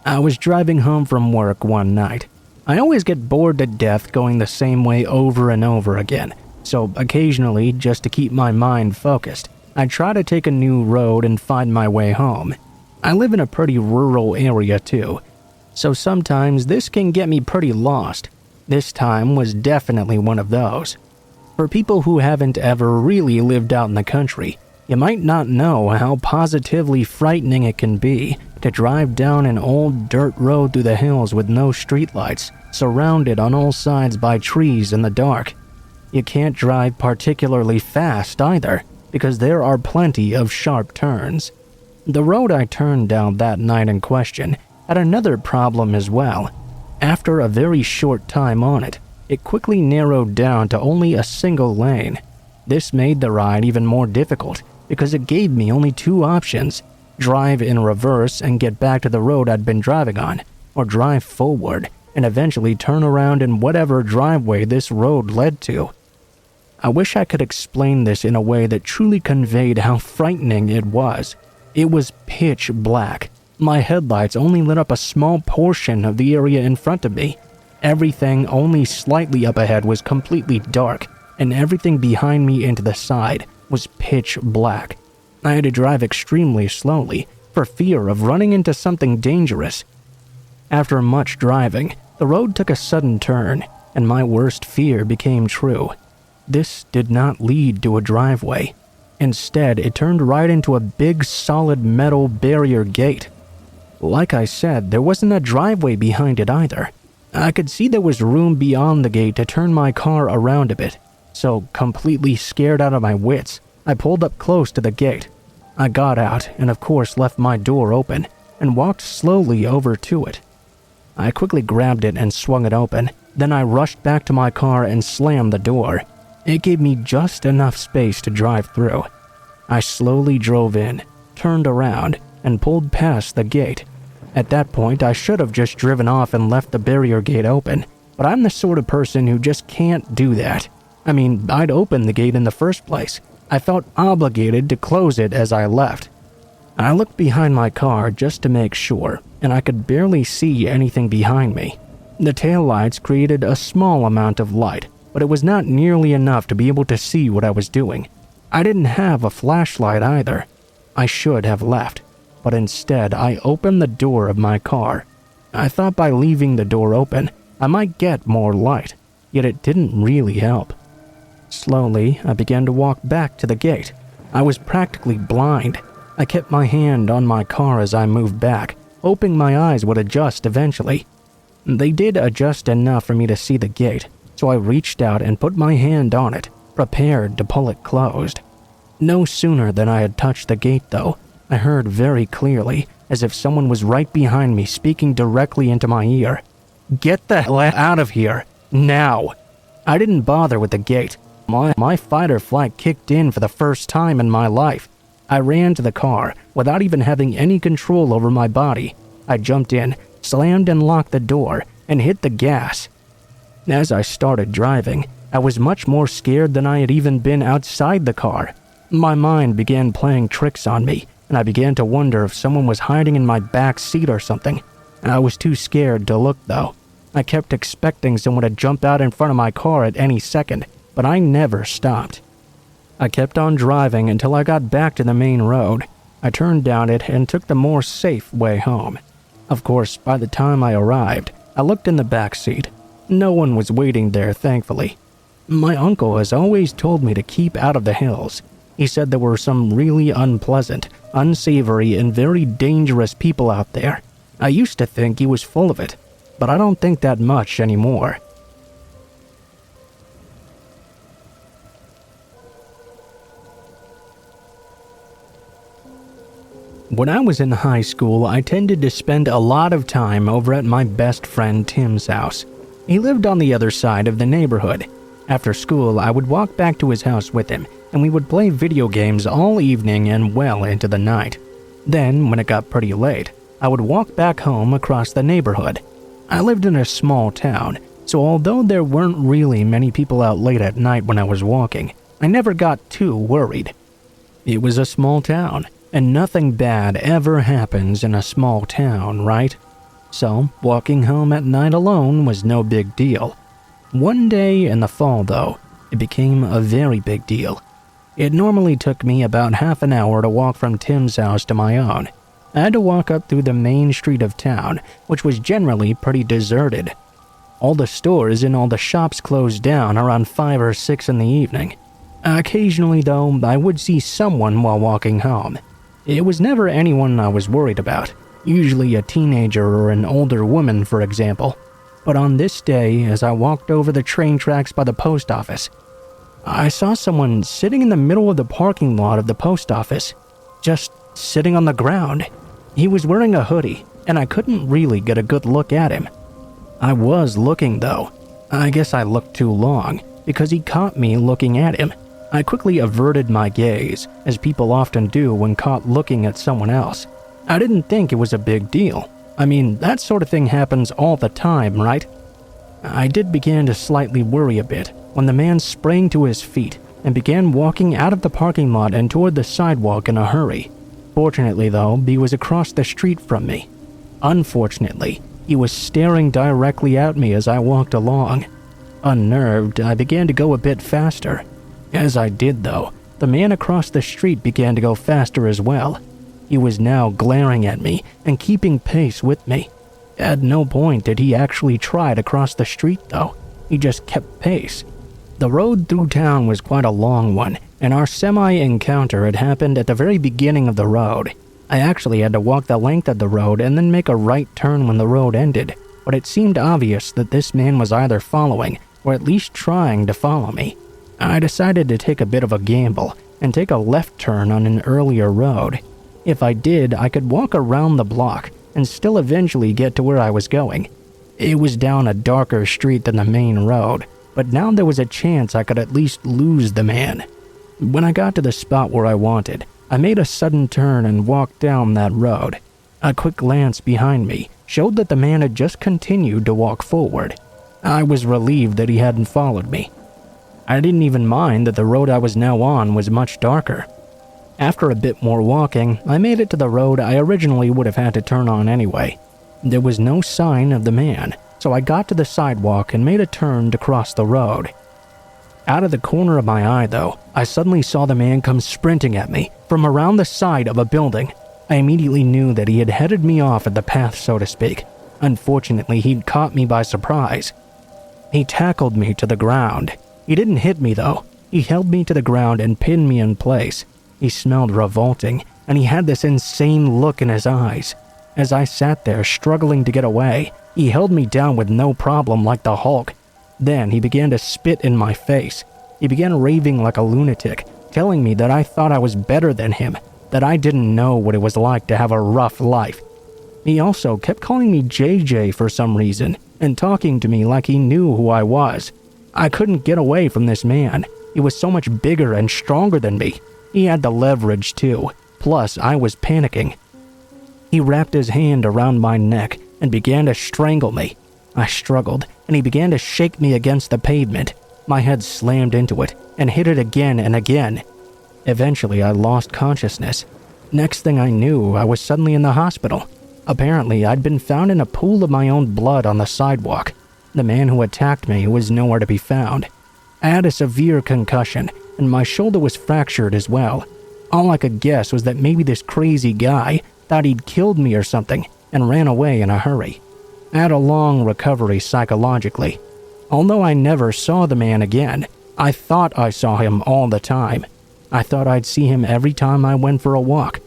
I was driving home from work one night. I always get bored to death going the same way over and over again, so occasionally, just to keep my mind focused, I try to take a new road and find my way home. I live in a pretty rural area too, so sometimes this can get me pretty lost. This time was definitely one of those. For people who haven't ever really lived out in the country, you might not know how positively frightening it can be to drive down an old dirt road through the hills with no streetlights, surrounded on all sides by trees in the dark. You can't drive particularly fast either, because there are plenty of sharp turns. The road I turned down that night in question had another problem as well. After a very short time on it, it quickly narrowed down to only a single lane. This made the ride even more difficult because it gave me only two options: drive in reverse and get back to the road I'd been driving on, or drive forward and eventually turn around in whatever driveway this road led to. I wish I could explain this in a way that truly conveyed how frightening it was. It was pitch black. My headlights only lit up a small portion of the area in front of me. Everything only slightly up ahead was completely dark, and everything behind me and to the side was pitch black. I had to drive extremely slowly for fear of running into something dangerous. After much driving, the road took a sudden turn, and my worst fear became true. This did not lead to a driveway. Instead, it turned right into a big solid metal barrier gate. Like I said, there wasn't a driveway behind it either. I could see there was room beyond the gate to turn my car around a bit, so completely scared out of my wits, I pulled up close to the gate. I got out and of course left my door open and walked slowly over to it. I quickly grabbed it and swung it open, then I rushed back to my car and slammed the door. It gave me just enough space to drive through. I slowly drove in, turned around, and pulled past the gate. At that point, I should have just driven off and left the barrier gate open, but I'm the sort of person who just can't do that. I mean, I'd opened the gate in the first place. I felt obligated to close it as I left. I looked behind my car just to make sure, and I could barely see anything behind me. The taillights created a small amount of light, but it was not nearly enough to be able to see what I was doing. I didn't have a flashlight either. I should have left, but instead I opened the door of my car. I thought by leaving the door open, I might get more light, yet it didn't really help. Slowly, I began to walk back to the gate. I was practically blind. I kept my hand on my car as I moved back, hoping my eyes would adjust eventually. They did adjust enough for me to see the gate, so I reached out and put my hand on it, prepared to pull it closed. No sooner than I had touched the gate, though, I heard very clearly, as if someone was right behind me speaking directly into my ear. "Get the hell out of here, now!" I didn't bother with the gate. My fight or flight kicked in for the first time in my life. I ran to the car without even having any control over my body. I jumped in, slammed and locked the door, and hit the gas. As I started driving, I was much more scared than I had even been outside the car. My mind began playing tricks on me, and I began to wonder if someone was hiding in my back seat or something. I was too scared to look, though. I kept expecting someone to jump out in front of my car at any second, but I never stopped. I kept on driving until I got back to the main road. I turned down it and took the more safe way home. Of course, by the time I arrived, I looked in the back seat. No one was waiting there, thankfully. My uncle has always told me to keep out of the hills. He said there were some really unpleasant, unsavory, and very dangerous people out there. I used to think he was full of it, but I don't think that much anymore. When I was in high school, I tended to spend a lot of time over at my best friend Tim's house. He lived on the other side of the neighborhood. After school, I would walk back to his house with him, and we would play video games all evening and well into the night. Then, when it got pretty late, I would walk back home across the neighborhood. I lived in a small town, so although there weren't really many people out late at night when I was walking, I never got too worried. It was a small town, and nothing bad ever happens in a small town, right? So, walking home at night alone was no big deal. One day in the fall, though, it became a very big deal. It normally took me about half an hour to walk from Tim's house to my own. I had to walk up through the main street of town, which was generally pretty deserted. All the stores and all the shops closed down around 5 or 6 in the evening. Occasionally, though, I would see someone while walking home. It was never anyone I was worried about, usually a teenager or an older woman, for example. But on this day, as I walked over the train tracks by the post office, I saw someone sitting in the middle of the parking lot of the post office, just sitting on the ground. He was wearing a hoodie, and I couldn't really get a good look at him. I was looking, though. I guess I looked too long, because he caught me looking at him. I quickly averted my gaze, as people often do when caught looking at someone else. I didn't think it was a big deal. I mean, that sort of thing happens all the time, right? I did begin to slightly worry a bit when the man sprang to his feet and began walking out of the parking lot and toward the sidewalk in a hurry. Fortunately, though, he was across the street from me. Unfortunately, he was staring directly at me as I walked along. Unnerved, I began to go a bit faster. As I did, though, the man across the street began to go faster as well. He was now glaring at me and keeping pace with me. At no point did he actually try to cross the street, though. He just kept pace. The road through town was quite a long one, and our semi-encounter had happened at the very beginning of the road. I actually had to walk the length of the road and then make a right turn when the road ended, but it seemed obvious that this man was either following or at least trying to follow me. I decided to take a bit of a gamble and take a left turn on an earlier road. If I did, I could walk around the block and still eventually get to where I was going. It was down a darker street than the main road, but now there was a chance I could at least lose the man. When I got to the spot where I wanted, I made a sudden turn and walked down that road. A quick glance behind me showed that the man had just continued to walk forward. I was relieved that he hadn't followed me. I didn't even mind that the road I was now on was much darker. After a bit more walking, I made it to the road I originally would have had to turn on anyway. There was no sign of the man, so I got to the sidewalk and made a turn to cross the road. Out of the corner of my eye, though, I suddenly saw the man come sprinting at me from around the side of a building. I immediately knew that he had headed me off at the path, so to speak. Unfortunately, he'd caught me by surprise. He tackled me to the ground. He didn't hit me, though. He held me to the ground and pinned me in place. He smelled revolting, and he had this insane look in his eyes. As I sat there struggling to get away, he held me down with no problem like the Hulk. Then he began to spit in my face. He began raving like a lunatic, telling me that I thought I was better than him, that I didn't know what it was like to have a rough life. He also kept calling me JJ for some reason, and talking to me like he knew who I was. I couldn't get away from this man. He was so much bigger and stronger than me. He had the leverage too, plus I was panicking. He wrapped his hand around my neck and began to strangle me. I struggled, and he began to shake me against the pavement. My head slammed into it and hit it again and again. Eventually, I lost consciousness. Next thing I knew, I was suddenly in the hospital. Apparently, I'd been found in a pool of my own blood on the sidewalk. The man who attacked me was nowhere to be found. I had a severe concussion, and my shoulder was fractured as well. All I could guess was that maybe this crazy guy thought he'd killed me or something and ran away in a hurry. I had a long recovery psychologically. Although I never saw the man again, I thought I saw him all the time. I thought I'd see him every time I went for a walk.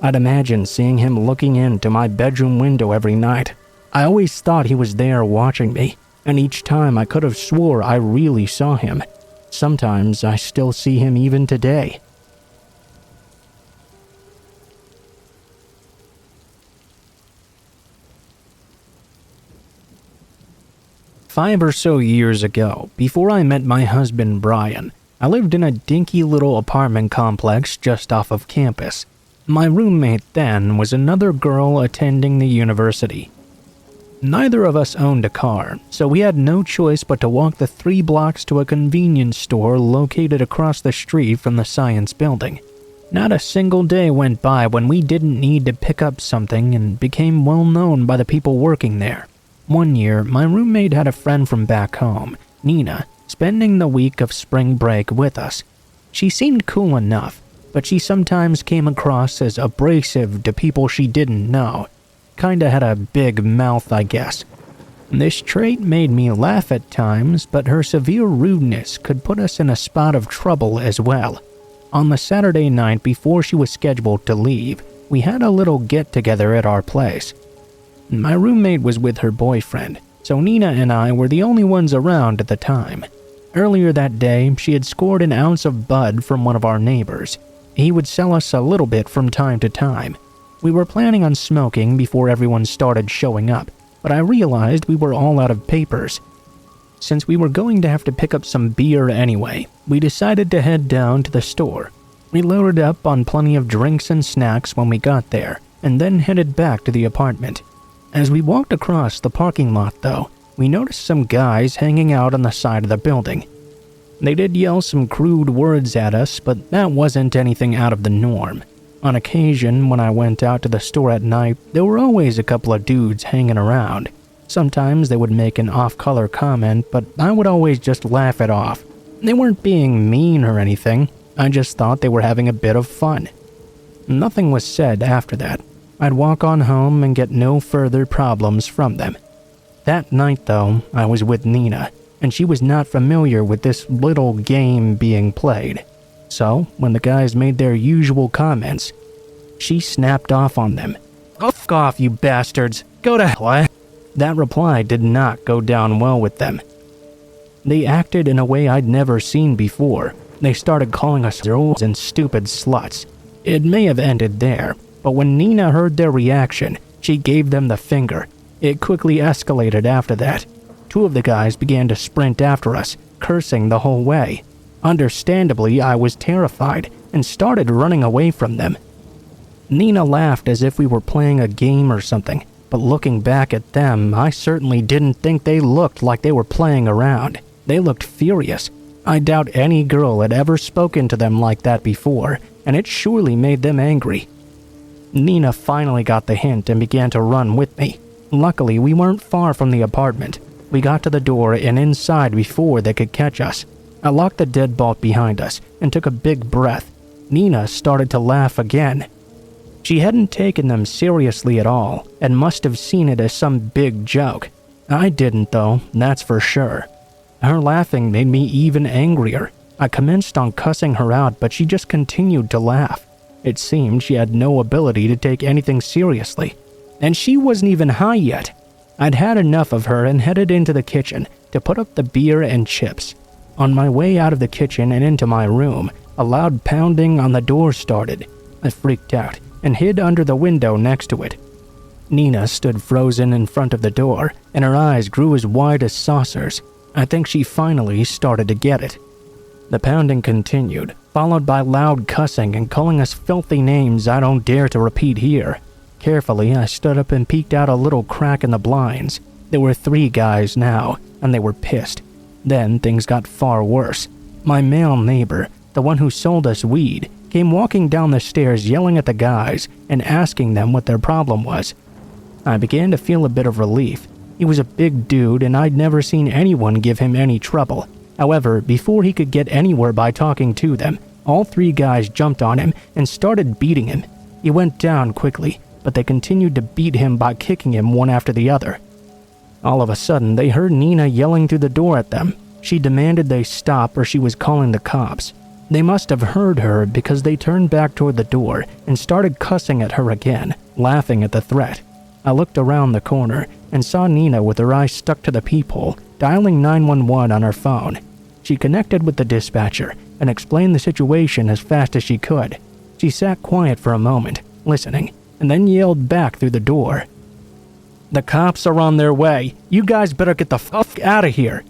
I'd imagine seeing him looking into my bedroom window every night. I always thought he was there watching me, and each time I could have swore I really saw him. Sometimes I still see him even today. Five or so years ago, before I met my husband Brian, I lived in a dinky little apartment complex just off of campus. My roommate then was another girl attending the university. Neither of us owned a car, so we had no choice but to walk the 3 blocks to a convenience store located across the street from the science building. Not a single day went by when we didn't need to pick up something and became well known by the people working there. One year, my roommate had a friend from back home, Nina, spending the week of spring break with us. She seemed cool enough, but she sometimes came across as abrasive to people she didn't know. Kinda had a big mouth, I guess. This trait made me laugh at times, but her severe rudeness could put us in a spot of trouble as well. On the Saturday night before she was scheduled to leave, we had a little get-together at our place. My roommate was with her boyfriend, so Nina and I were the only ones around at the time. Earlier that day, she had scored an ounce of bud from one of our neighbors. He would sell us a little bit from time to time. We were planning on smoking before everyone started showing up, but I realized we were all out of papers. Since we were going to have to pick up some beer anyway, we decided to head down to the store. We loaded up on plenty of drinks and snacks when we got there, and then headed back to the apartment. As we walked across the parking lot, though, we noticed some guys hanging out on the side of the building. They did yell some crude words at us, but that wasn't anything out of the norm. On occasion, when I went out to the store at night, there were always a couple of dudes hanging around. Sometimes they would make an off-color comment, but I would always just laugh it off. They weren't being mean or anything. I just thought they were having a bit of fun. Nothing was said after that. I'd walk on home and get no further problems from them. That night, though, I was with Nina, and she was not familiar with this little game being played. So, when the guys made their usual comments, she snapped off on them. "F off, you bastards! Go to hell!" That reply did not go down well with them. They acted in a way I'd never seen before. They started calling us girls and stupid sluts. It may have ended there, but when Nina heard their reaction, she gave them the finger. It quickly escalated after that. 2 of the guys began to sprint after us, cursing the whole way. Understandably, I was terrified and started running away from them. Nina laughed as if we were playing a game or something, but looking back at them, I certainly didn't think they looked like they were playing around. They looked furious. I doubt any girl had ever spoken to them like that before, and it surely made them angry. Nina finally got the hint and began to run with me. Luckily, we weren't far from the apartment. We got to the door and inside before they could catch us. I locked the deadbolt behind us and took a big breath. Nina started to laugh again. She hadn't taken them seriously at all and must have seen it as some big joke. I didn't, though, that's for sure. Her laughing made me even angrier. I commenced on cussing her out, but she just continued to laugh. It seemed she had no ability to take anything seriously. And she wasn't even high yet. I'd had enough of her and headed into the kitchen to put up the beer and chips. On my way out of the kitchen and into my room, a loud pounding on the door started. I freaked out and hid under the window next to it. Nina stood frozen in front of the door, and her eyes grew as wide as saucers. I think she finally started to get it. The pounding continued, followed by loud cussing and calling us filthy names I don't dare to repeat here. Carefully, I stood up and peeked out a little crack in the blinds. There were 3 guys now, and they were pissed. Then things got far worse. My male neighbor, the one who sold us weed, came walking down the stairs yelling at the guys and asking them what their problem was. I began to feel a bit of relief. He was a big dude and I'd never seen anyone give him any trouble. However, before he could get anywhere by talking to them, all 3 guys jumped on him and started beating him. He went down quickly, but they continued to beat him by kicking him one after the other. All of a sudden, they heard Nina yelling through the door at them. She demanded they stop or she was calling the cops. They must have heard her because they turned back toward the door and started cussing at her again, laughing at the threat. I looked around the corner and saw Nina with her eyes stuck to the peephole, dialing 911 on her phone. She connected with the dispatcher and explained the situation as fast as she could. She sat quiet for a moment, listening, and then yelled back through the door. "The cops are on their way. You guys better get the fuck out of here."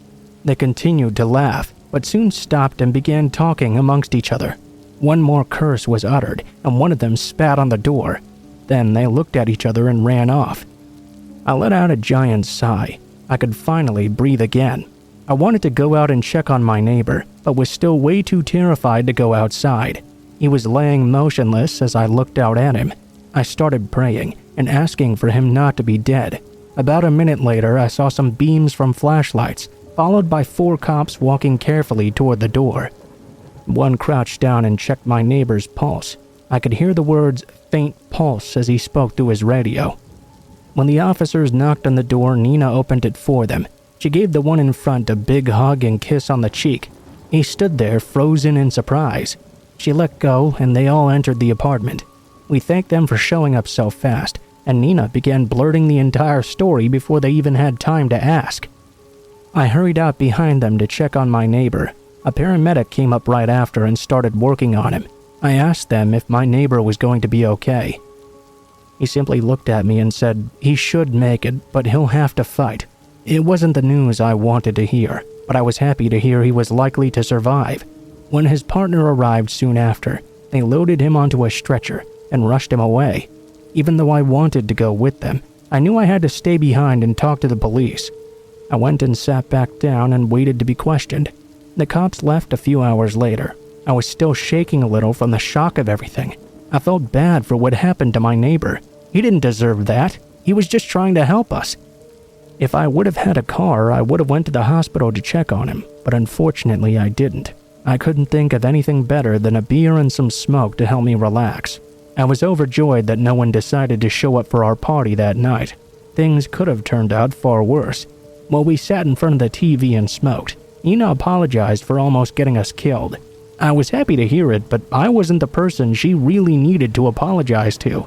They continued to laugh, but soon stopped and began talking amongst each other. One more curse was uttered, and one of them spat on the door. Then they looked at each other and ran off. I let out a giant sigh. I could finally breathe again. I wanted to go out and check on my neighbor, but was still way too terrified to go outside. He was laying motionless as I looked out at him. I started praying and asking for him not to be dead. About a minute later, I saw some beams from flashlights, followed by 4 cops walking carefully toward the door. One crouched down and checked my neighbor's pulse. I could hear the words "faint pulse" as he spoke through his radio. When the officers knocked on the door, Nina opened it for them. She gave the one in front a big hug and kiss on the cheek. He stood there, frozen in surprise. She let go, and they all entered the apartment. We thanked them for showing up so fast, and Nina began blurting the entire story before they even had time to ask. I hurried out behind them to check on my neighbor. A paramedic came up right after and started working on him. I asked them if my neighbor was going to be okay. He simply looked at me and said he should make it, but he'll have to fight. It wasn't the news I wanted to hear, but I was happy to hear he was likely to survive. When his partner arrived soon after, they loaded him onto a stretcher and rushed him away. Even though I wanted to go with them, I knew I had to stay behind and talk to the police. I went and sat back down and waited to be questioned. The cops left a few hours later. I was still shaking a little from the shock of everything. I felt bad for what happened to my neighbor. He didn't deserve that. He was just trying to help us. If I would have had a car, I would have went to the hospital to check on him, but unfortunately I didn't. I couldn't think of anything better than a beer and some smoke to help me relax. I was overjoyed that no one decided to show up for our party that night. Things could have turned out far worse. While we sat in front of the TV and smoked, Nina apologized for almost getting us killed. I was happy to hear it, but I wasn't the person she really needed to apologize to.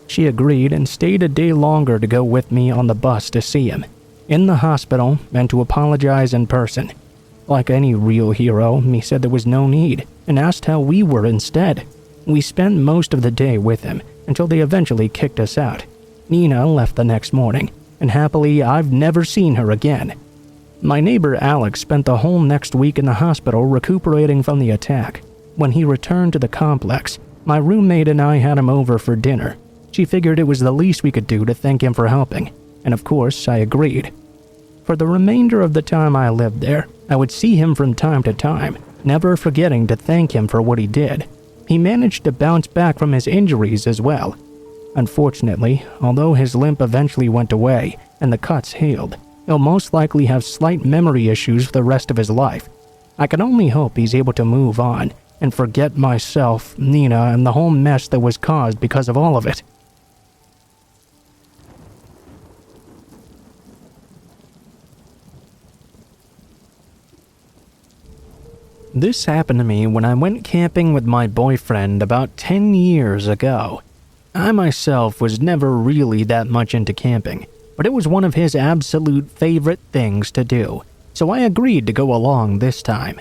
She agreed and stayed a day longer to go with me on the bus to see him, in the hospital, and to apologize in person. Like any real hero, he said there was no need, and asked how we were instead. We spent most of the day with him, until they eventually kicked us out. Nina left the next morning, and happily I've never seen her again. My neighbor Alex spent the whole next week in the hospital recuperating from the attack. When he returned to the complex, my roommate and I had him over for dinner. She figured it was the least we could do to thank him for helping, and of course I agreed. For the remainder of the time I lived there, I would see him from time to time, never forgetting to thank him for what he did. He managed to bounce back from his injuries as well. Unfortunately, although his limp eventually went away and the cuts healed, he'll most likely have slight memory issues for the rest of his life. I can only hope he's able to move on and forget myself, Nina, and the whole mess that was caused because of all of it. This happened to me when I went camping with my boyfriend about 10 years ago. I myself was never really that much into camping, but it was one of his absolute favorite things to do, so I agreed to go along this time.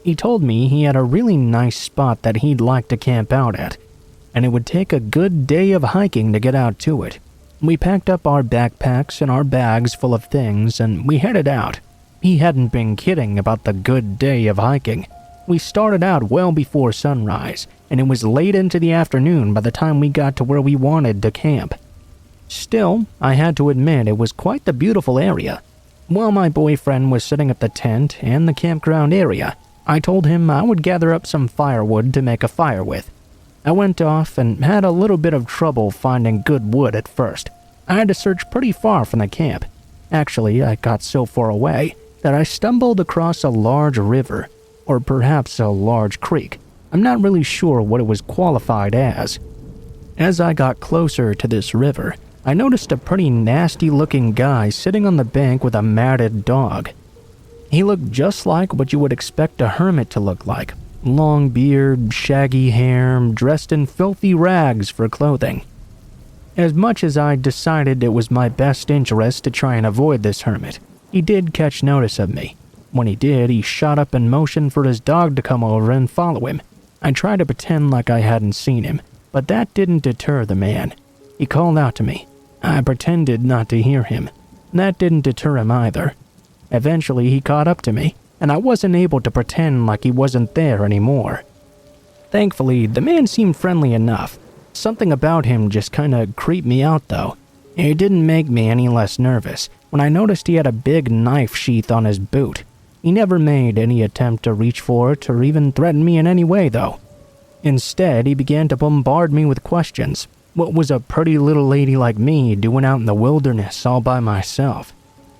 He told me he had a really nice spot that he'd like to camp out at, and it would take a good day of hiking to get out to it. We packed up our backpacks and our bags full of things, and we headed out. He hadn't been kidding about the good day of hiking. We started out well before sunrise, and it was late into the afternoon by the time we got to where we wanted to camp. Still, I had to admit it was quite the beautiful area. While my boyfriend was setting up the tent and the campground area, I told him I would gather up some firewood to make a fire with. I went off and had a little bit of trouble finding good wood at first. I had to search pretty far from the camp. Actually, I got so far away that I stumbled across a large river, or perhaps a large creek. I'm not really sure what it was qualified as. As I got closer to this river, I noticed a pretty nasty-looking guy sitting on the bank with a matted dog. He looked just like what you would expect a hermit to look like. Long beard, shaggy hair, dressed in filthy rags for clothing. As much as I decided it was my best interest to try and avoid this hermit, he did catch notice of me. When he did, he shot up and motioned for his dog to come over and follow him. I tried to pretend like I hadn't seen him, but that didn't deter the man. He called out to me. I pretended not to hear him. That didn't deter him either. Eventually, he caught up to me, and I wasn't able to pretend like he wasn't there anymore. Thankfully, the man seemed friendly enough. Something about him just kinda creeped me out though. It didn't make me any less nervous when I noticed he had a big knife sheath on his boot. He never made any attempt to reach for it or even threaten me in any way though. Instead, he began to bombard me with questions. What was a pretty little lady like me doing out in the wilderness all by myself?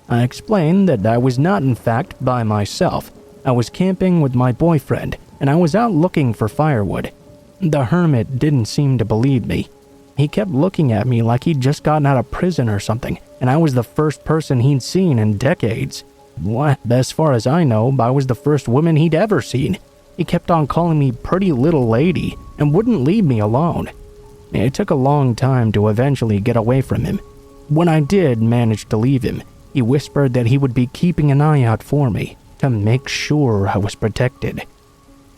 I explained that I was not in fact by myself. I was camping with my boyfriend, and I was out looking for firewood. The hermit didn't seem to believe me. He kept looking at me like he'd just gotten out of prison or something, and I was the first person he'd seen in decades. What? As far as I know, I was the first woman he'd ever seen. He kept on calling me pretty little lady and wouldn't leave me alone. It took a long time to eventually get away from him. When I did manage to leave him, he whispered that he would be keeping an eye out for me to make sure I was protected.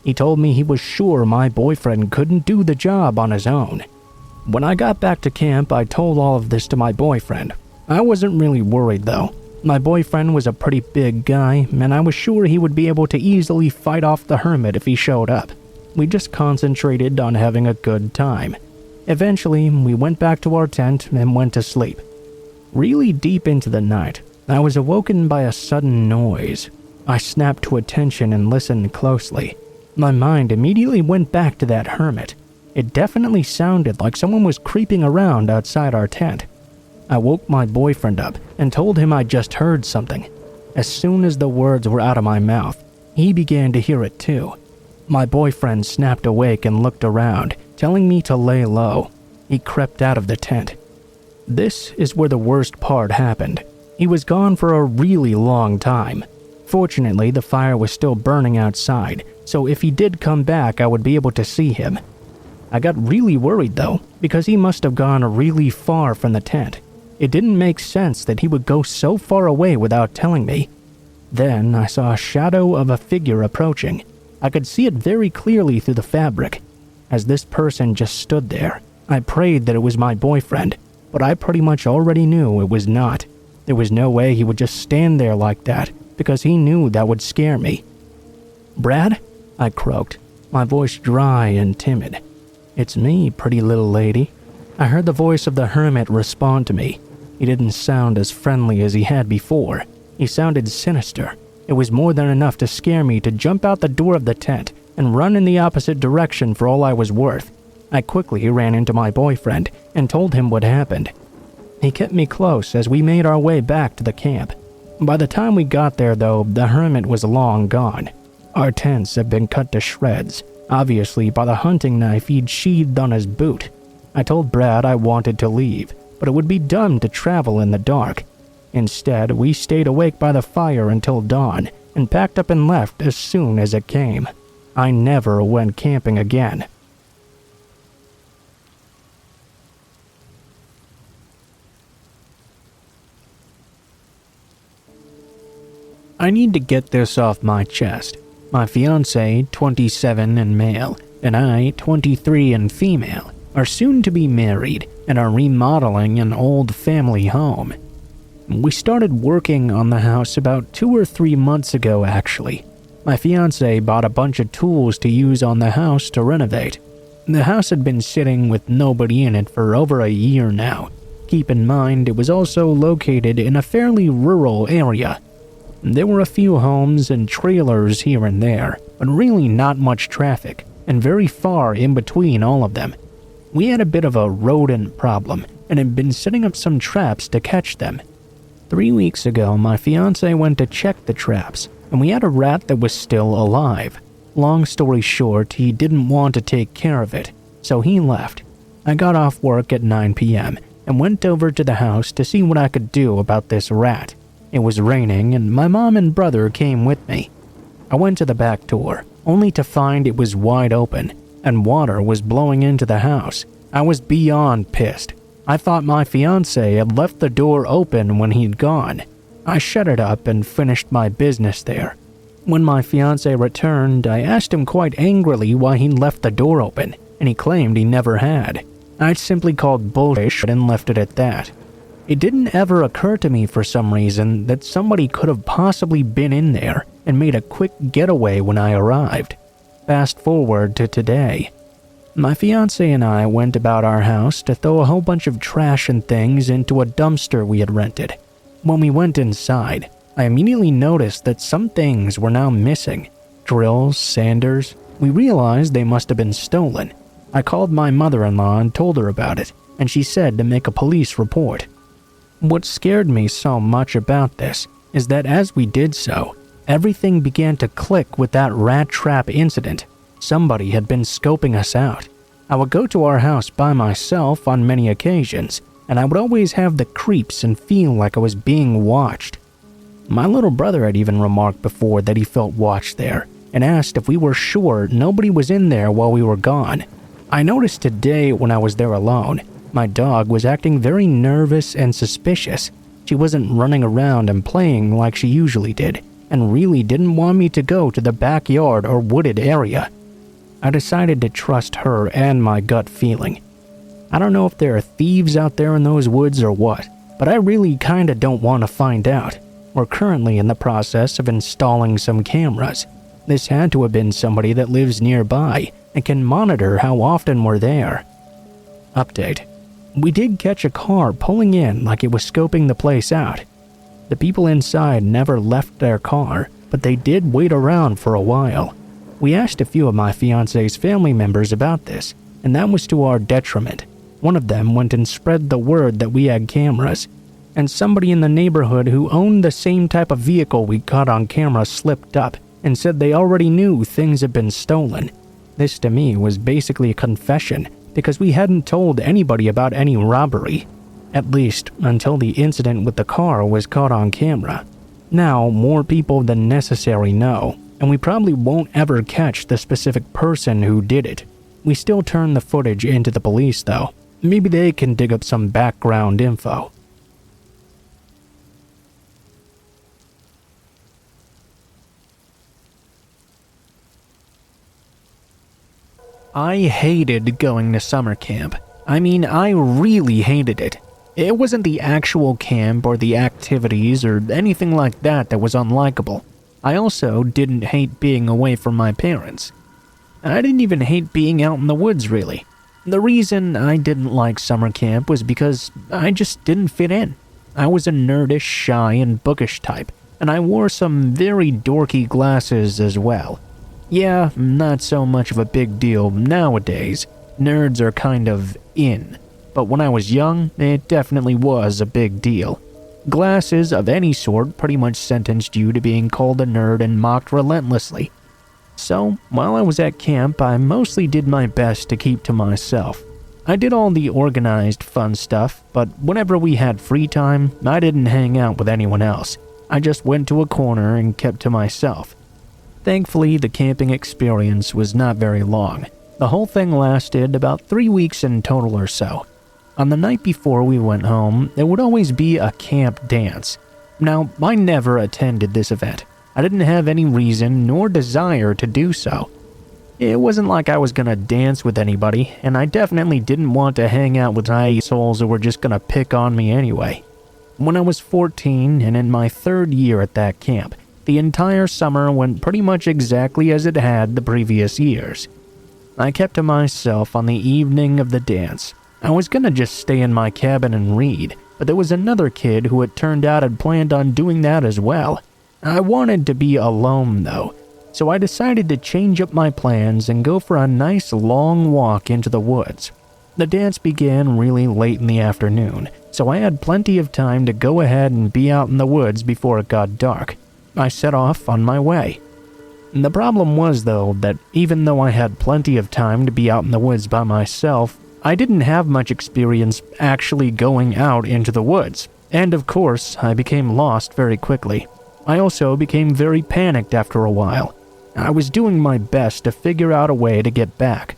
He told me he was sure my boyfriend couldn't do the job on his own. When I got back to camp, I told all of this to my boyfriend. I wasn't really worried though. My boyfriend was a pretty big guy, and I was sure he would be able to easily fight off the hermit if he showed up. We just concentrated on having a good time. Eventually, we went back to our tent and went to sleep. Really deep into the night, I was awoken by a sudden noise. I snapped to attention and listened closely. My mind immediately went back to that hermit. It definitely sounded like someone was creeping around outside our tent. I woke my boyfriend up and told him I just heard something. As soon as the words were out of my mouth, he began to hear it too. My boyfriend snapped awake and looked around, telling me to lay low. He crept out of the tent. This is where the worst part happened. He was gone for a really long time. Fortunately, the fire was still burning outside, so if he did come back, I would be able to see him. I got really worried though, because he must have gone really far from the tent. It didn't make sense that he would go so far away without telling me. Then I saw a shadow of a figure approaching. I could see it very clearly through the fabric. As this person just stood there, I prayed that it was my boyfriend, but I pretty much already knew it was not. There was no way he would just stand there like that, because he knew that would scare me. "Brad?" I croaked, my voice dry and timid. "It's me, pretty little lady." I heard the voice of the hermit respond to me. He didn't sound as friendly as he had before. He sounded sinister. It was more than enough to scare me to jump out the door of the tent and run in the opposite direction for all I was worth. I quickly ran into my boyfriend and told him what happened. He kept me close as we made our way back to the camp. By the time we got there though, the hermit was long gone. Our tents had been cut to shreds, obviously by the hunting knife he'd sheathed on his boot. I told Brad I wanted to leave, but it would be dumb to travel in the dark. Instead, we stayed awake by the fire until dawn and packed up and left as soon as it came. I never went camping again. I need to get this off my chest. My fiancé, 27 and male, and I, 23 and female, are soon to be married and are remodeling an old family home. We started working on the house about 2 or 3 months ago actually. My fiancé bought a bunch of tools to use on the house to renovate. The house had been sitting with nobody in it for over a year now. Keep in mind, it was also located in a fairly rural area. There were a few homes and trailers here and there, but really not much traffic, and very far in between all of them. We had a bit of a rodent problem, and had been setting up some traps to catch them. 3 weeks ago, my fiancé went to check the traps, and we had a rat that was still alive. Long story short, he didn't want to take care of it, so he left. I got off work at 9 p.m. and went over to the house to see what I could do about this rat. It was raining, and my mom and brother came with me. I went to the back door, only to find it was wide open, and water was blowing into the house. I was beyond pissed. I thought my fiancé had left the door open when he'd gone. I shut it up and finished my business there. When my fiancé returned, I asked him quite angrily why he left the door open, and he claimed he never had. I simply called bullshit and left it at that. It didn't ever occur to me for some reason that somebody could have possibly been in there and made a quick getaway when I arrived. Fast forward to today. My fiancé and I went about our house to throw a whole bunch of trash and things into a dumpster we had rented. When we went inside, I immediately noticed that some things were now missing. Drills, sanders. We realized they must have been stolen. I called my mother-in-law and told her about it, and she said to make a police report. What scared me so much about this is that as we did so, everything began to click with that rat trap incident. Somebody had been scoping us out. I would go to our house by myself on many occasions, and I would always have the creeps and feel like I was being watched. My little brother had even remarked before that he felt watched there, and asked if we were sure nobody was in there while we were gone. I noticed today when I was there alone, my dog was acting very nervous and suspicious. She wasn't running around and playing like she usually did, and really didn't want me to go to the backyard or wooded area. I decided to trust her and my gut feeling. I don't know if there are thieves out there in those woods or what, but I really kinda don't want to find out. We're currently in the process of installing some cameras. This had to have been somebody that lives nearby and can monitor how often we're there. Update. We did catch a car pulling in like it was scoping the place out. The people inside never left their car, but they did wait around for a while. We asked a few of my fiancé's family members about this, and that was to our detriment. One of them went and spread the word that we had cameras, and somebody in the neighborhood who owned the same type of vehicle we caught on camera slipped up and said they already knew things had been stolen. This to me was basically a confession because we hadn't told anybody about any robbery, at least until the incident with the car was caught on camera. Now, more people than necessary know, and we probably won't ever catch the specific person who did it. We still turn the footage into the police though. Maybe they can dig up some background info. I hated going to summer camp. I mean, I really hated it. It wasn't the actual camp or the activities or anything like that was unlikable. I also didn't hate being away from my parents. I didn't even hate being out in the woods, really. The reason I didn't like summer camp was because I just didn't fit in. I was a nerdish, shy, and bookish type, and I wore some very dorky glasses as well. Yeah, not so much of a big deal nowadays. Nerds are kind of in. But when I was young, it definitely was a big deal. Glasses of any sort pretty much sentenced you to being called a nerd and mocked relentlessly. So, while I was at camp, I mostly did my best to keep to myself. I did all the organized, fun stuff, but whenever we had free time, I didn't hang out with anyone else. I just went to a corner and kept to myself. Thankfully, the camping experience was not very long. The whole thing lasted about 3 weeks in total or so. On the night before we went home, there would always be a camp dance. Now, I never attended this event. I didn't have any reason nor desire to do so. It wasn't like I was gonna dance with anybody, and I definitely didn't want to hang out with assholes who were just gonna pick on me anyway. When I was 14 and in my 3rd year at that camp, the entire summer went pretty much exactly as it had the previous years. I kept to myself on the evening of the dance. I was gonna just stay in my cabin and read, but there was another kid who it turned out had planned on doing that as well. I wanted to be alone though, so I decided to change up my plans and go for a nice long walk into the woods. The dance began really late in the afternoon, so I had plenty of time to go ahead and be out in the woods before it got dark. I set off on my way. The problem was, though, that even though I had plenty of time to be out in the woods by myself, I didn't have much experience actually going out into the woods, and of course, I became lost very quickly. I also became very panicked after a while. I was doing my best to figure out a way to get back,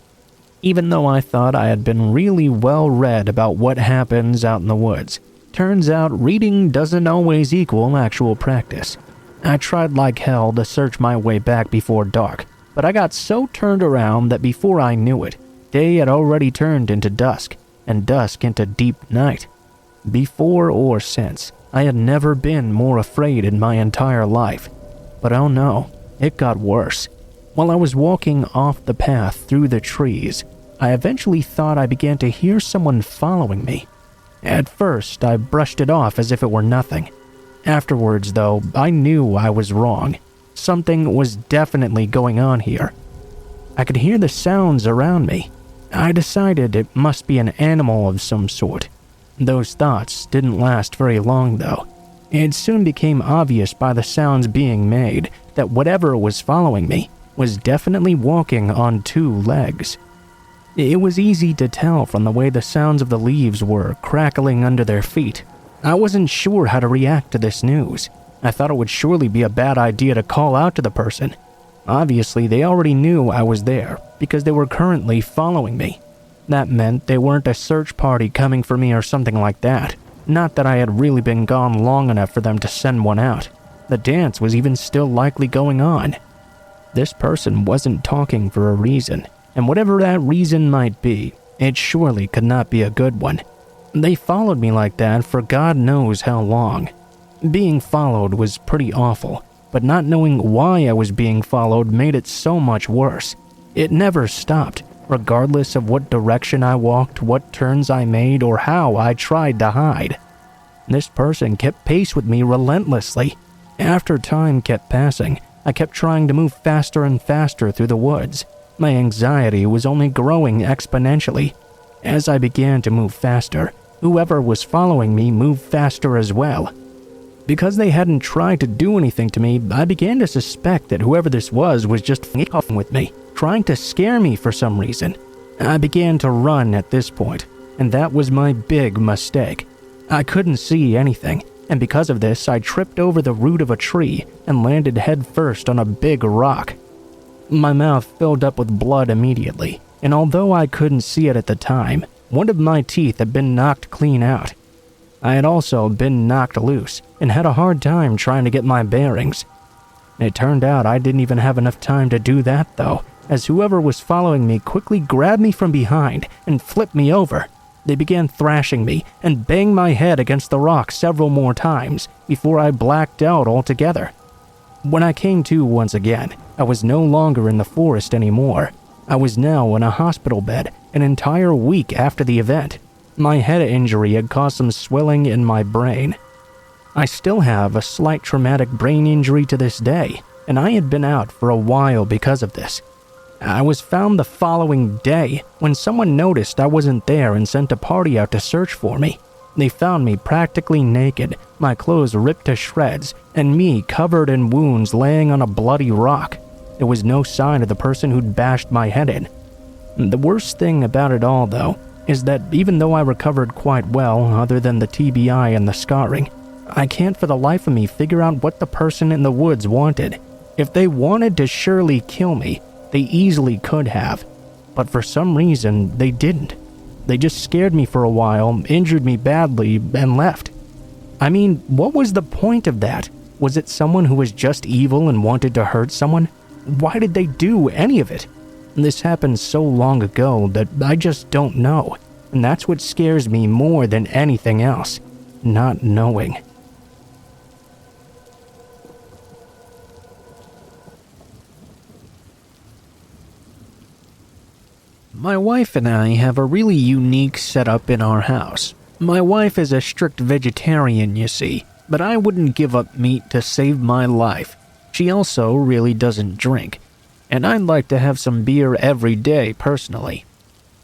even though I thought I had been really well read about what happens out in the woods. Turns out reading doesn't always equal actual practice. I tried like hell to search my way back before dark, but I got so turned around that before I knew it, day had already turned into dusk, and dusk into deep night. Before or since, I had never been more afraid in my entire life. But oh no, it got worse. While I was walking off the path through the trees, I eventually thought I began to hear someone following me. At first, I brushed it off as if it were nothing. Afterwards, though, I knew I was wrong. Something was definitely going on here. I could hear the sounds around me. I decided it must be an animal of some sort. Those thoughts didn't last very long, though. It soon became obvious by the sounds being made that whatever was following me was definitely walking on two legs. It was easy to tell from the way the sounds of the leaves were crackling under their feet. I wasn't sure how to react to this news. I thought it would surely be a bad idea to call out to the person. Obviously, they already knew I was there because they were currently following me. That meant they weren't a search party coming for me or something like that. Not that I had really been gone long enough for them to send one out. The dance was even still likely going on. This person wasn't talking for a reason, and whatever that reason might be, it surely could not be a good one. They followed me like that for God knows how long. Being followed was pretty awful, but not knowing why I was being followed made it so much worse. It never stopped, regardless of what direction I walked, what turns I made, or how I tried to hide. This person kept pace with me relentlessly. After time kept passing, I kept trying to move faster and faster through the woods. My anxiety was only growing exponentially. As I began to move faster, whoever was following me moved faster as well. Because they hadn't tried to do anything to me, I began to suspect that whoever this was just fucking with me, trying to scare me for some reason. I began to run at this point, and that was my big mistake. I couldn't see anything, and because of this, I tripped over the root of a tree and landed headfirst on a big rock. My mouth filled up with blood immediately, and although I couldn't see it at the time, one of my teeth had been knocked clean out. I had also been knocked loose and had a hard time trying to get my bearings. It turned out I didn't even have enough time to do that though, as whoever was following me quickly grabbed me from behind and flipped me over. They began thrashing me and banged my head against the rock several more times before I blacked out altogether. When I came to once again, I was no longer in the forest anymore. I was now in a hospital bed an entire week after the event. My head injury had caused some swelling in my brain. I still have a slight traumatic brain injury to this day, and I had been out for a while because of this. I was found the following day when someone noticed I wasn't there and sent a party out to search for me. They found me practically naked, my clothes ripped to shreds, and me covered in wounds laying on a bloody rock. There was no sign of the person who'd bashed my head in. The worst thing about it all, though, is that even though I recovered quite well, other than the TBI and the scarring, I can't for the life of me figure out what the person in the woods wanted. If they wanted to surely kill me, they easily could have, but for some reason, they didn't. They just scared me for a while, injured me badly, and left. I mean, what was the point of that? Was it someone who was just evil and wanted to hurt someone? Why did they do any of it? This happened so long ago that I just don't know, and that's what scares me more than anything else, not knowing. My wife and I have a really unique setup in our house. My wife is a strict vegetarian, you see, but I wouldn't give up meat to save my life. She also really doesn't drink, and I'd like to have some beer every day personally.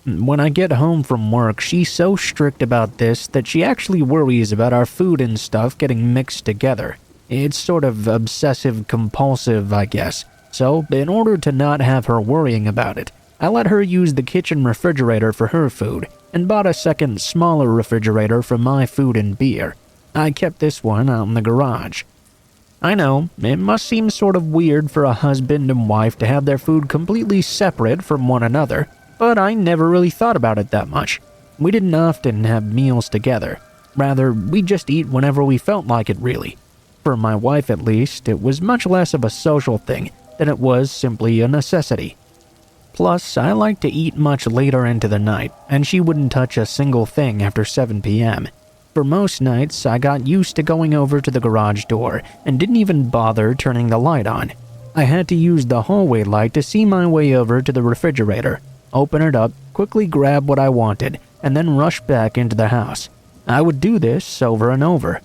When I get home from work, she's so strict about this that she actually worries about our food and stuff getting mixed together. It's sort of obsessive-compulsive, I guess. So, in order to not have her worrying about it, I let her use the kitchen refrigerator for her food and bought a second, smaller refrigerator for my food and beer. I kept this one out in the garage. I know, it must seem sort of weird for a husband and wife to have their food completely separate from one another, but I never really thought about it that much. We didn't often have meals together. Rather, we just eat whenever we felt like it, really. For my wife, at least, it was much less of a social thing than it was simply a necessity. Plus, I like to eat much later into the night, and she wouldn't touch a single thing after 7 p.m. For most nights, I got used to going over to the garage door and didn't even bother turning the light on. I had to use the hallway light to see my way over to the refrigerator, open it up, quickly grab what I wanted, and then rush back into the house. I would do this over and over.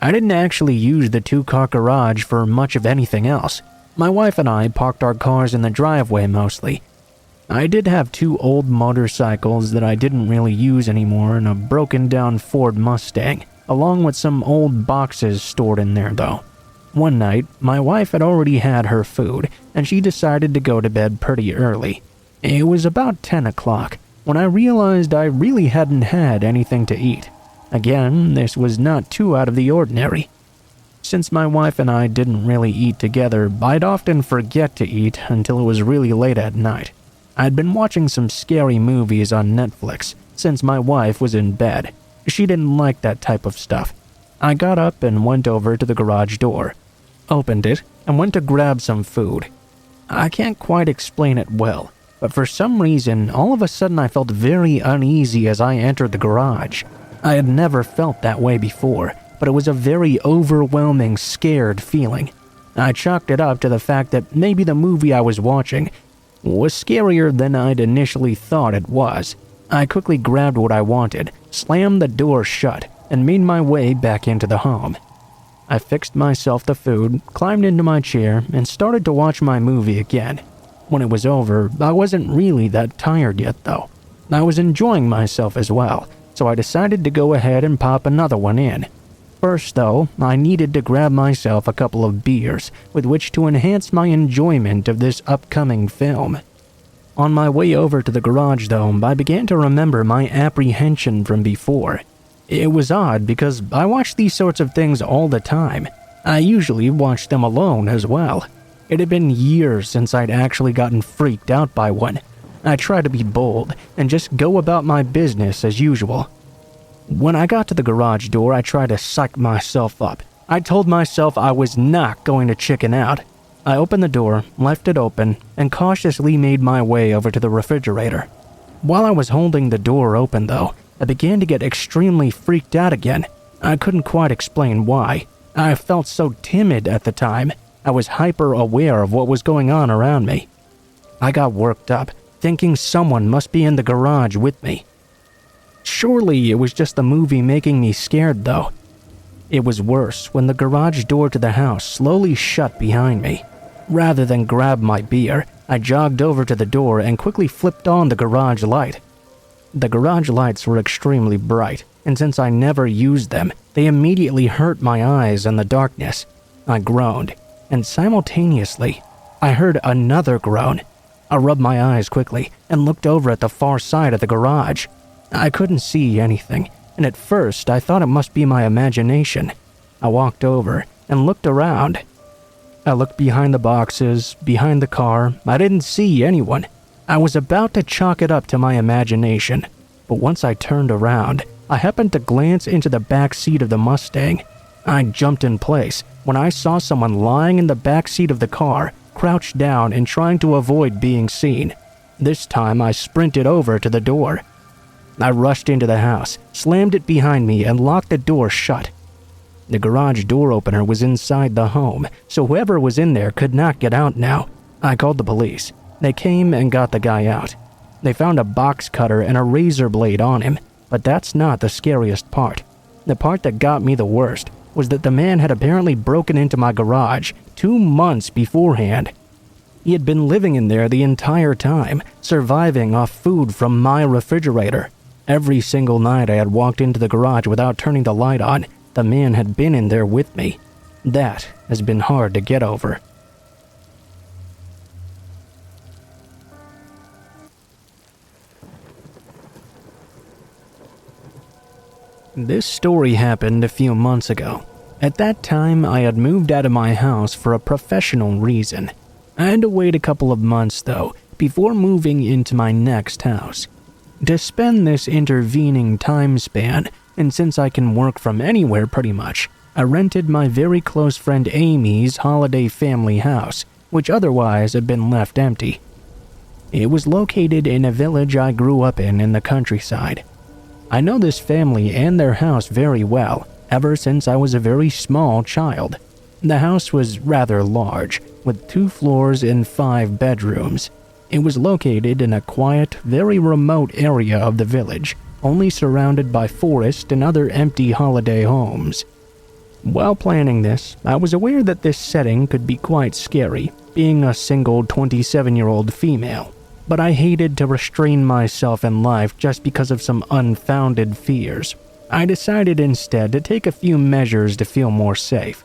I didn't actually use the two-car garage for much of anything else. My wife and I parked our cars in the driveway mostly. I did have 2 old motorcycles that I didn't really use anymore and a broken-down Ford Mustang, along with some old boxes stored in there though. One night, my wife had already had her food, and she decided to go to bed pretty early. It was about 10 o'clock when I realized I really hadn't had anything to eat. Again, this was not too out of the ordinary. Since my wife and I didn't really eat together, I'd often forget to eat until it was really late at night. I'd been watching some scary movies on Netflix since my wife was in bed. She didn't like that type of stuff. I got up and went over to the garage door, opened it, and went to grab some food. I can't quite explain it well, but for some reason, all of a sudden I felt very uneasy as I entered the garage. I had never felt that way before, but it was a very overwhelming, scared feeling. I chalked it up to the fact that maybe the movie I was watching was scarier than I'd initially thought it was. I quickly grabbed what I wanted, slammed the door shut, and made my way back into the home. I fixed myself the food, climbed into my chair, and started to watch my movie again. When it was over, I wasn't really that tired yet though. I was enjoying myself as well, so I decided to go ahead and pop another one in. First though, I needed to grab myself a couple of beers with which to enhance my enjoyment of this upcoming film. On my way over to the garage though, I began to remember my apprehension from before. It was odd because I watch these sorts of things all the time. I usually watch them alone as well. It had been years since I'd actually gotten freaked out by one. I tried to be bold and just go about my business as usual. When I got to the garage door, I tried to psych myself up. I told myself I was not going to chicken out. I opened the door, left it open, and cautiously made my way over to the refrigerator. While I was holding the door open though, I began to get extremely freaked out again. I couldn't quite explain why. I felt so timid at the time. I was hyper aware of what was going on around me. I got worked up, thinking someone must be in the garage with me. Surely it was just the movie making me scared though. It was worse when the garage door to the house slowly shut behind me. Rather than grab my beer, I jogged over to the door and quickly flipped on the garage light. The garage lights were extremely bright, and since I never used them, they immediately hurt my eyes in the darkness. I groaned, and simultaneously, I heard another groan. I rubbed my eyes quickly and looked over at the far side of the garage. I couldn't see anything, and at first I thought it must be my imagination. I walked over and looked around. I looked behind the boxes, behind the car. I didn't see anyone. I was about to chalk it up to my imagination, but once I turned around, I happened to glance into the back seat of the Mustang. I jumped in place when I saw someone lying in the back seat of the car, crouched down and trying to avoid being seen. This time I sprinted over to the door. I rushed into the house, slammed it behind me, and locked the door shut. The garage door opener was inside the home, so whoever was in there could not get out now. I called the police. They came and got the guy out. They found a box cutter and a razor blade on him, but that's not the scariest part. The part that got me the worst was that the man had apparently broken into my garage 2 months beforehand. He had been living in there the entire time, surviving off food from my refrigerator. Every single night I had walked into the garage without turning the light on, the man had been in there with me. That has been hard to get over. This story happened a few months ago. At that time, I had moved out of my house for a professional reason. I had to wait a couple of months, though, before moving into my next house. To spend this intervening time span, and since I can work from anywhere pretty much, I rented my very close friend Amy's holiday family house, which otherwise had been left empty. It was located in a village I grew up in the countryside. I know this family and their house very well, ever since I was a very small child. The house was rather large, with 2 floors and 5 bedrooms. It was located in a quiet, very remote area of the village, only surrounded by forest and other empty holiday homes. While planning this, I was aware that this setting could be quite scary, being a single 27-year-old female. But I hated to restrain myself in life just because of some unfounded fears. I decided instead to take a few measures to feel more safe.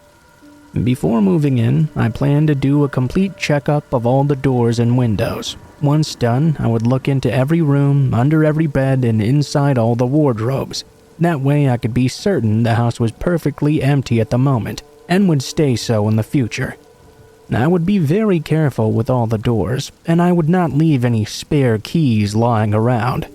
Before moving in, I planned to do a complete checkup of all the doors and windows. Once done, I would look into every room, under every bed, and inside all the wardrobes. That way I could be certain the house was perfectly empty at the moment, and would stay so in the future. I would be very careful with all the doors, and I would not leave any spare keys lying around.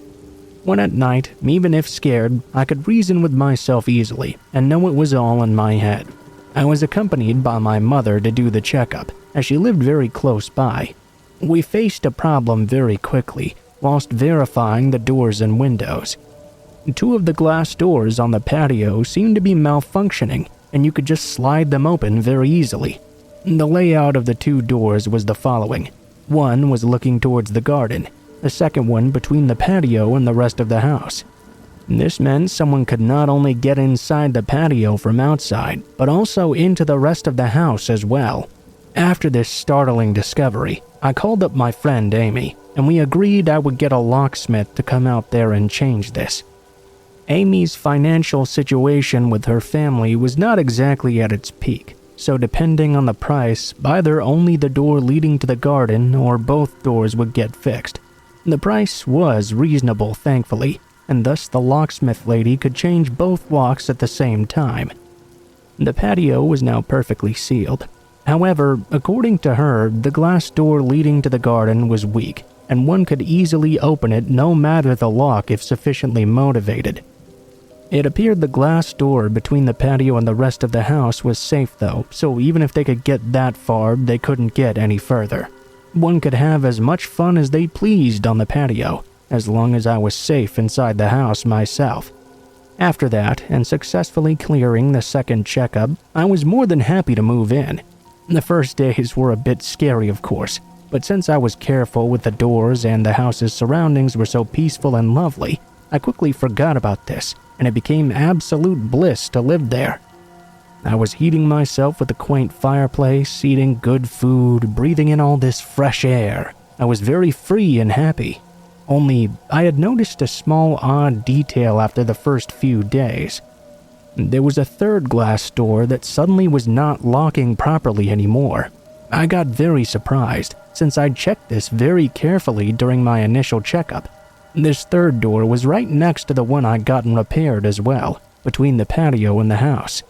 When at night, even if scared, I could reason with myself easily and know it was all in my head. I was accompanied by my mother to do the checkup, as she lived very close by. We faced a problem very quickly, whilst verifying the doors and windows. 2 of the glass doors on the patio seemed to be malfunctioning, and you could just slide them open very easily. The layout of the 2 doors was the following. One was looking towards the garden, the second one between the patio and the rest of the house. This meant someone could not only get inside the patio from outside, but also into the rest of the house as well. After this startling discovery, I called up my friend Amy, and we agreed I would get a locksmith to come out there and change this. Amy's financial situation with her family was not exactly at its peak. So depending on the price, either only the door leading to the garden or both doors would get fixed. The price was reasonable, thankfully, and thus the locksmith lady could change both locks at the same time. The patio was now perfectly sealed. However, according to her, the glass door leading to the garden was weak, and one could easily open it no matter the lock if sufficiently motivated. It appeared the glass door between the patio and the rest of the house was safe though, so even if they could get that far, they couldn't get any further. One could have as much fun as they pleased on the patio, as long as I was safe inside the house myself. After that, and successfully clearing the second checkup, I was more than happy to move in. The first days were a bit scary, of course, but since I was careful with the doors and the house's surroundings were so peaceful and lovely, I quickly forgot about this, and it became absolute bliss to live there. I was heating myself with a quaint fireplace, eating good food, breathing in all this fresh air. I was very free and happy. Only, I had noticed a small odd detail after the first few days. There was a third glass door that suddenly was not locking properly anymore. I got very surprised, since I'd checked this very carefully during my initial checkup. This third door was right next to the one I'd gotten repaired as well, between the patio and the house.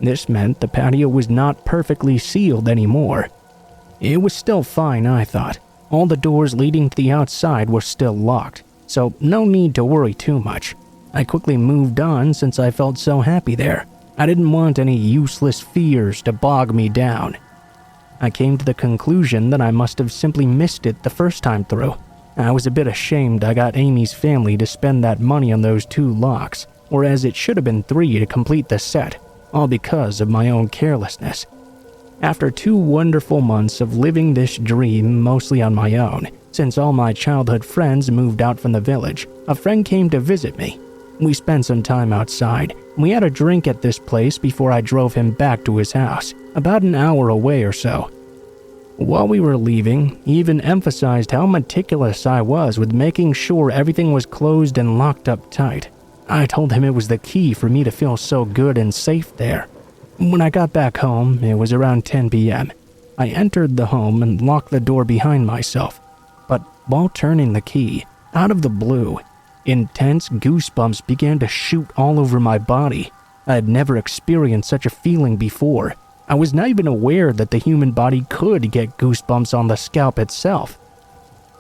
This meant the patio was not perfectly sealed anymore. It was still fine, I thought. All the doors leading to the outside were still locked, so no need to worry too much. I quickly moved on since I felt so happy there. I didn't want any useless fears to bog me down. I came to the conclusion that I must have simply missed it the first time through. I was a bit ashamed I got Amy's family to spend that money on those 2 locks, whereas it should have been 3 to complete the set, all because of my own carelessness. After 2 wonderful months of living this dream mostly on my own, Since all my childhood friends moved out from the village, a friend came to visit me. We spent some time outside, and we had a drink at this place before I drove him back to his house, about an hour away or so. While we were leaving, he even emphasized how meticulous I was with making sure everything was closed and locked up tight. I told him it was the key for me to feel so good and safe there. When I got back home, it was around 10 p.m. I entered the home and locked the door behind myself. But while turning the key, out of the blue, intense goosebumps began to shoot all over my body. I had never experienced such a feeling before. I was not even aware that the human body could get goosebumps on the scalp itself.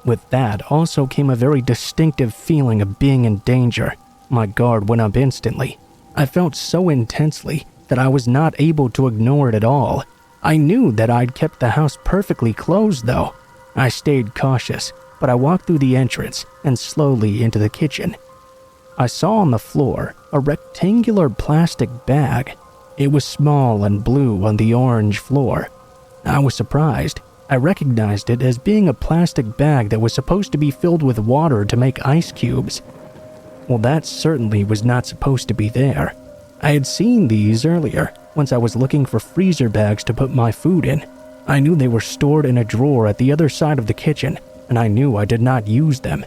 With that also came a very distinctive feeling of being in danger. My guard went up instantly. I felt so intensely that I was not able to ignore it at all. I knew that I'd kept the house perfectly closed though. I stayed cautious, but I walked through the entrance and slowly into the kitchen. I saw on the floor a rectangular plastic bag. It was small and blue on the orange floor. I was surprised. I recognized it as being a plastic bag that was supposed to be filled with water to make ice cubes. Well, that certainly was not supposed to be there. I had seen these earlier, once I was looking for freezer bags to put my food in. I knew they were stored in a drawer at the other side of the kitchen, and I knew I did not use them.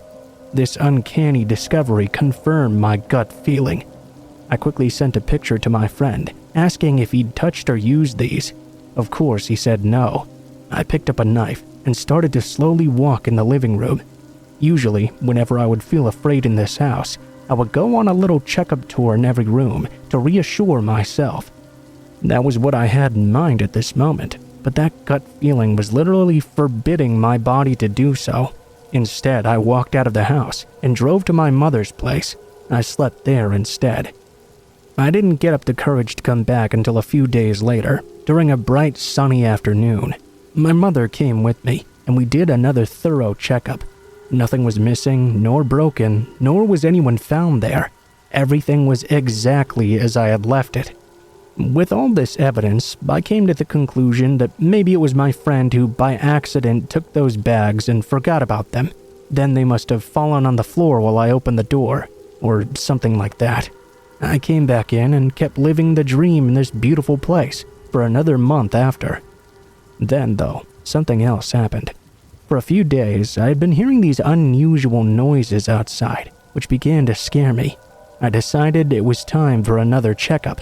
This uncanny discovery confirmed my gut feeling. I quickly sent a picture to my friend, asking if he'd touched or used these. Of course, he said no. I picked up a knife and started to slowly walk in the living room. Usually, whenever I would feel afraid in this house, I would go on a little checkup tour in every room to reassure myself. That was what I had in mind at this moment, but that gut feeling was literally forbidding my body to do so. Instead, I walked out of the house and drove to my mother's place. I slept there instead. I didn't get up the courage to come back until a few days later, during a bright sunny afternoon. My mother came with me, and we did another thorough checkup. Nothing was missing, nor broken, nor was anyone found there. Everything was exactly as I had left it. With all this evidence, I came to the conclusion that maybe it was my friend who by accident took those bags and forgot about them. Then they must have fallen on the floor while I opened the door, or something like that. I came back in and kept living the dream in this beautiful place for another month after. Then, though, something else happened. For a few days, I had been hearing these unusual noises outside, which began to scare me. I decided it was time for another checkup.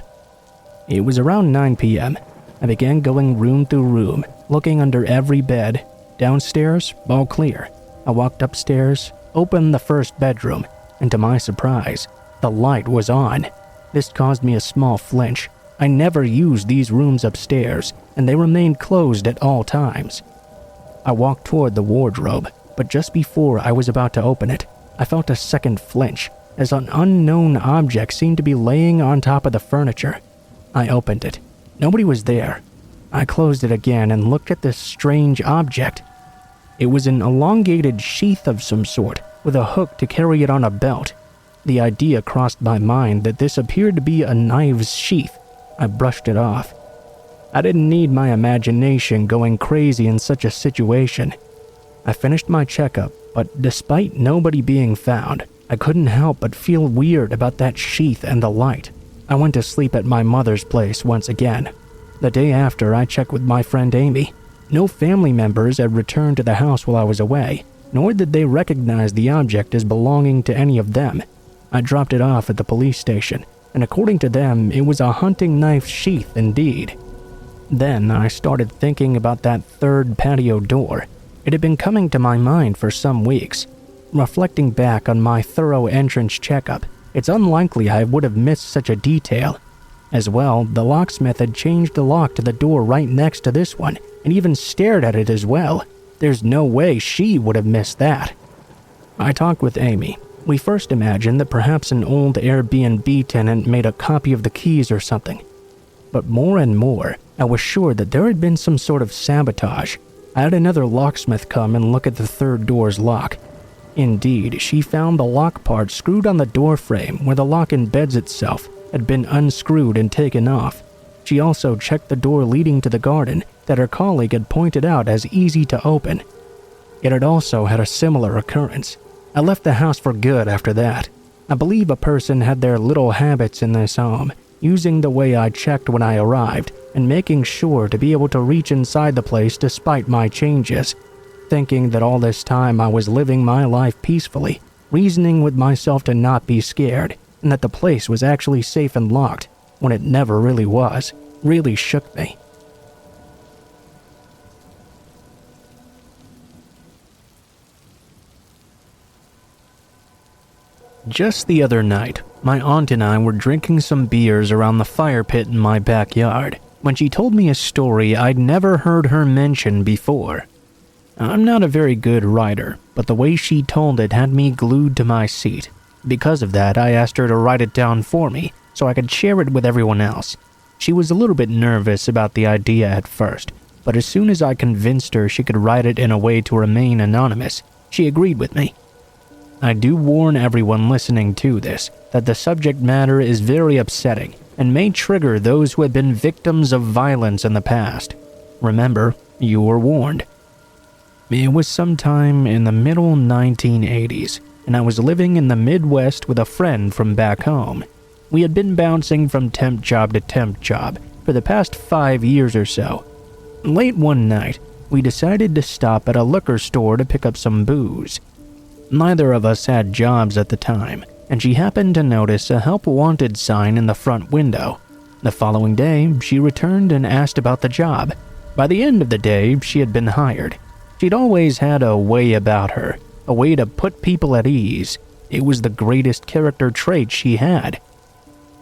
It was around 9 p.m. I began going room through room, looking under every bed. Downstairs, all clear. I walked upstairs, opened the first bedroom, and to my surprise, the light was on. This caused me a small flinch. I never used these rooms upstairs, and they remained closed at all times. I walked toward the wardrobe, but just before I was about to open it, I felt a second flinch, as an unknown object seemed to be laying on top of the furniture. I opened it. Nobody was there. I closed it again and looked at this strange object. It was an elongated sheath of some sort, with a hook to carry it on a belt. The idea crossed my mind that this appeared to be a knife's sheath. I brushed it off. I didn't need my imagination going crazy in such a situation. I finished my checkup, but despite nobody being found, I couldn't help but feel weird about that sheath and the light. I went to sleep at my mother's place once again. The day after, I checked with my friend Amy. No family members had returned to the house while I was away, nor did they recognize the object as belonging to any of them. I dropped it off at the police station, and according to them, it was a hunting knife sheath indeed. Then I started thinking about that third patio door. It had been coming to my mind for some weeks. Reflecting back on my thorough entrance checkup, it's unlikely I would have missed such a detail. As well, the locksmith had changed the lock to the door right next to this one, and even stared at it as well. There's no way she would have missed that. I talked with Amy. We first imagined that perhaps an old Airbnb tenant made a copy of the keys or something. But more and more, I was sure that there had been some sort of sabotage. I had another locksmith come and look at the third door's lock. Indeed, she found the lock part screwed on the door frame where the lock embeds itself had been unscrewed and taken off. She also checked the door leading to the garden that her colleague had pointed out as easy to open. It had also had a similar occurrence. I left the house for good after that. I believe a person had their little habits in this home, using the way I checked when I arrived and making sure to be able to reach inside the place despite my changes, thinking that all this time I was living my life peacefully, reasoning with myself to not be scared, and that the place was actually safe and locked, when it never really was. Really shook me. Just the other night, my aunt and I were drinking some beers around the fire pit in my backyard when she told me a story I'd never heard her mention before. I'm not a very good writer, but the way she told it had me glued to my seat. Because of that, I asked her to write it down for me so I could share it with everyone else. She was a little bit nervous about the idea at first, but as soon as I convinced her she could write it in a way to remain anonymous, she agreed with me. I do warn everyone listening to this that the subject matter is very upsetting and may trigger those who have been victims of violence in the past. Remember, you were warned. It was sometime in the middle 1980s, and I was living in the Midwest with a friend from back home. We had been bouncing from temp job to temp job for the past 5 years or so. Late one night, we decided to stop at a liquor store to pick up some booze. Neither of us had jobs at the time, and she happened to notice a help wanted sign in the front window. The following day, she returned and asked about the job. By the end of the day, she had been hired. She'd always had a way about her, a way to put people at ease. It was the greatest character trait she had.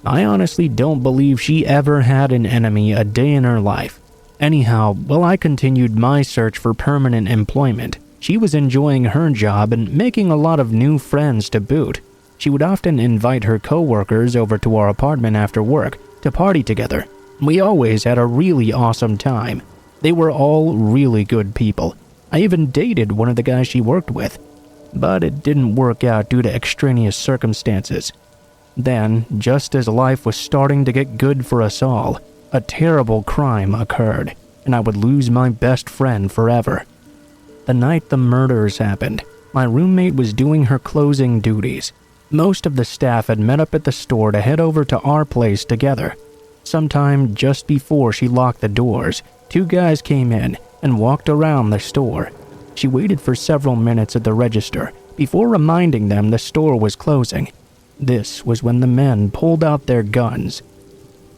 I honestly don't believe she ever had an enemy a day in her life. Anyhow, while I continued my search for permanent employment, she was enjoying her job and making a lot of new friends to boot. She would often invite her coworkers over to our apartment after work to party together. We always had a really awesome time. They were all really good people. I even dated one of the guys she worked with, but it didn't work out due to extraneous circumstances. Then, just as life was starting to get good for us all, a terrible crime occurred, and I would lose my best friend forever. The night the murders happened, my roommate was doing her closing duties. Most of the staff had met up at the store to head over to our place together. Sometime just before she locked the doors, 2 guys came in and walked around the store. She waited for several minutes at the register before reminding them the store was closing. This was when the men pulled out their guns.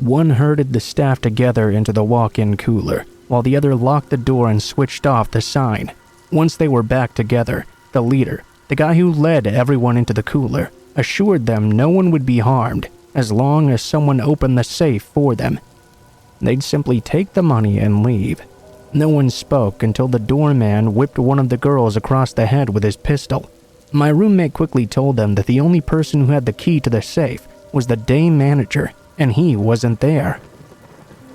One herded the staff together into the walk-in cooler, while the other locked the door and switched off the sign. Once they were back together, the leader, the guy who led everyone into the cooler, assured them no one would be harmed as long as someone opened the safe for them. They'd simply take the money and leave. No one spoke until the doorman whipped one of the girls across the head with his pistol. My roommate quickly told them that the only person who had the key to the safe was the day manager, and he wasn't there.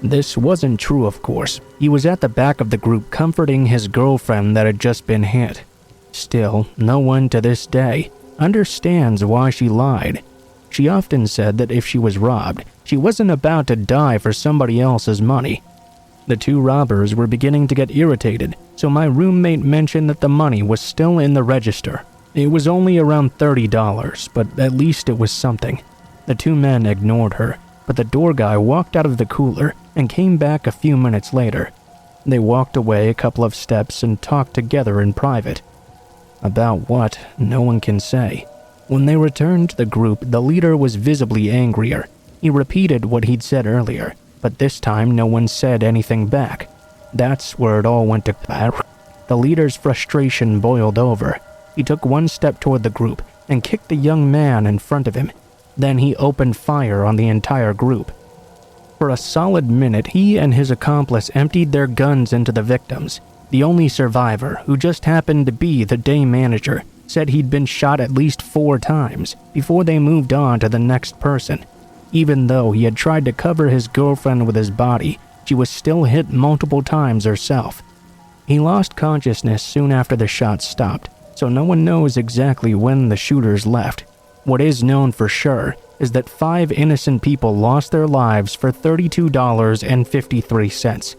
This wasn't true, of course. He was at the back of the group comforting his girlfriend that had just been hit. Still, no one to this day understands why she lied. She often said that if she was robbed, she wasn't about to die for somebody else's money. The 2 robbers were beginning to get irritated, so my roommate mentioned that the money was still in the register. It was only around $30, but at least it was something. The 2 men ignored her, but the door guy walked out of the cooler and came back a few minutes later. They walked away a couple of steps and talked together in private. About what, no one can say. When they returned to the group, the leader was visibly angrier. He repeated what he'd said earlier, but this time no one said anything back. That's where it all went to crap. The leader's frustration boiled over. He took one step toward the group and kicked the young man in front of him. Then he opened fire on the entire group. For a solid minute, he and his accomplice emptied their guns into the victims. The only survivor, who just happened to be the day manager, said he'd been shot at least 4 times before they moved on to the next person. Even though he had tried to cover his girlfriend with his body, she was still hit multiple times herself. He lost consciousness soon after the shots stopped, so no one knows exactly when the shooters left. What is known for sure is that 5 innocent people lost their lives for $32.53.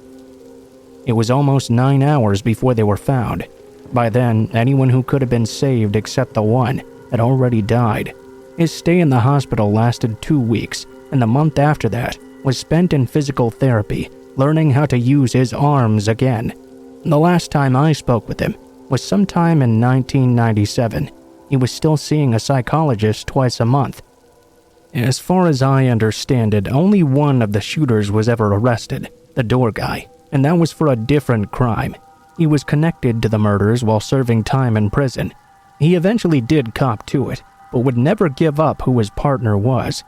It was almost 9 hours before they were found. By then, anyone who could have been saved except the one had already died. His stay in the hospital lasted 2 weeks, and the month after that was spent in physical therapy, learning how to use his arms again. The last time I spoke with him was sometime in 1997. He was still seeing a psychologist twice a month. As far as I understand it, only one of the shooters was ever arrested, the door guy, and that was for a different crime. He was connected to the murders while serving time in prison. He eventually did cop to it, but would never give up who his partner was.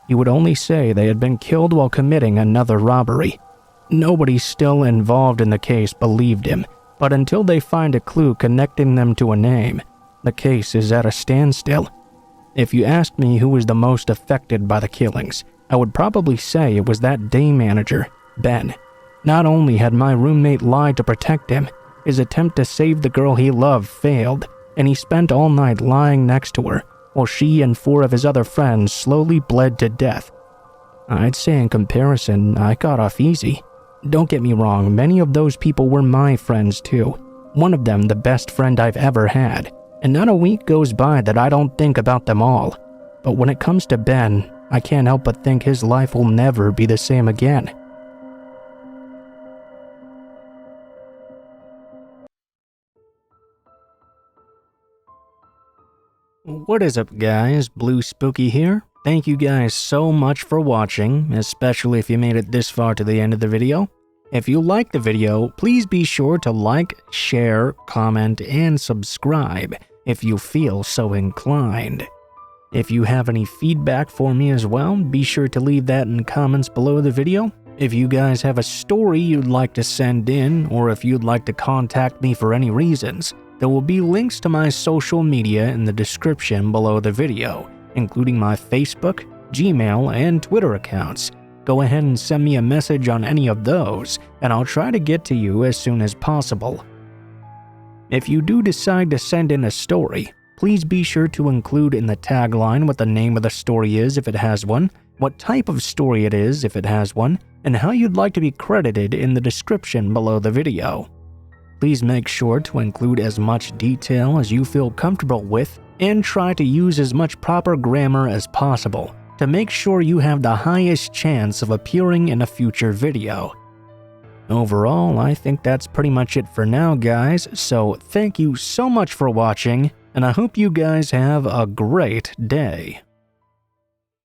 He would only say they had been killed while committing another robbery. Nobody still involved in the case believed him, but until they find a clue connecting them to a name, the case is at a standstill. If you asked me who was the most affected by the killings, I would probably say it was that day manager, Ben. Not only had my roommate lied to protect him, his attempt to save the girl he loved failed, and he spent all night lying next to her, while she and 4 of his other friends slowly bled to death. I'd say in comparison, I got off easy. Don't get me wrong, many of those people were my friends too. One of them the best friend I've ever had, and not a week goes by that I don't think about them all. But when it comes to Ben, I can't help but think his life will never be the same again. What is up guys, Blue Spooky here. Thank you guys so much for watching, especially if you made it this far to the end of the video. If you liked the video, please be sure to like, share, comment, and subscribe if you feel so inclined. If you have any feedback for me as well, be sure to leave that in comments below the video. If you guys have a story you'd like to send in, or if you'd like to contact me for any reasons, there will be links to my social media in the description below the video, including my Facebook, Gmail, and Twitter accounts. Go ahead and send me a message on any of those, and I'll try to get to you as soon as possible. If you do decide to send in a story, please be sure to include in the tagline what the name of the story is if it has one, what type of story it is if it has one, and how you'd like to be credited in the description below the video. Please make sure to include as much detail as you feel comfortable with, and try to use as much proper grammar as possible to make sure you have the highest chance of appearing in a future video. Overall, I think that's pretty much it for now guys, so thank you so much for watching, and I hope you guys have a great day.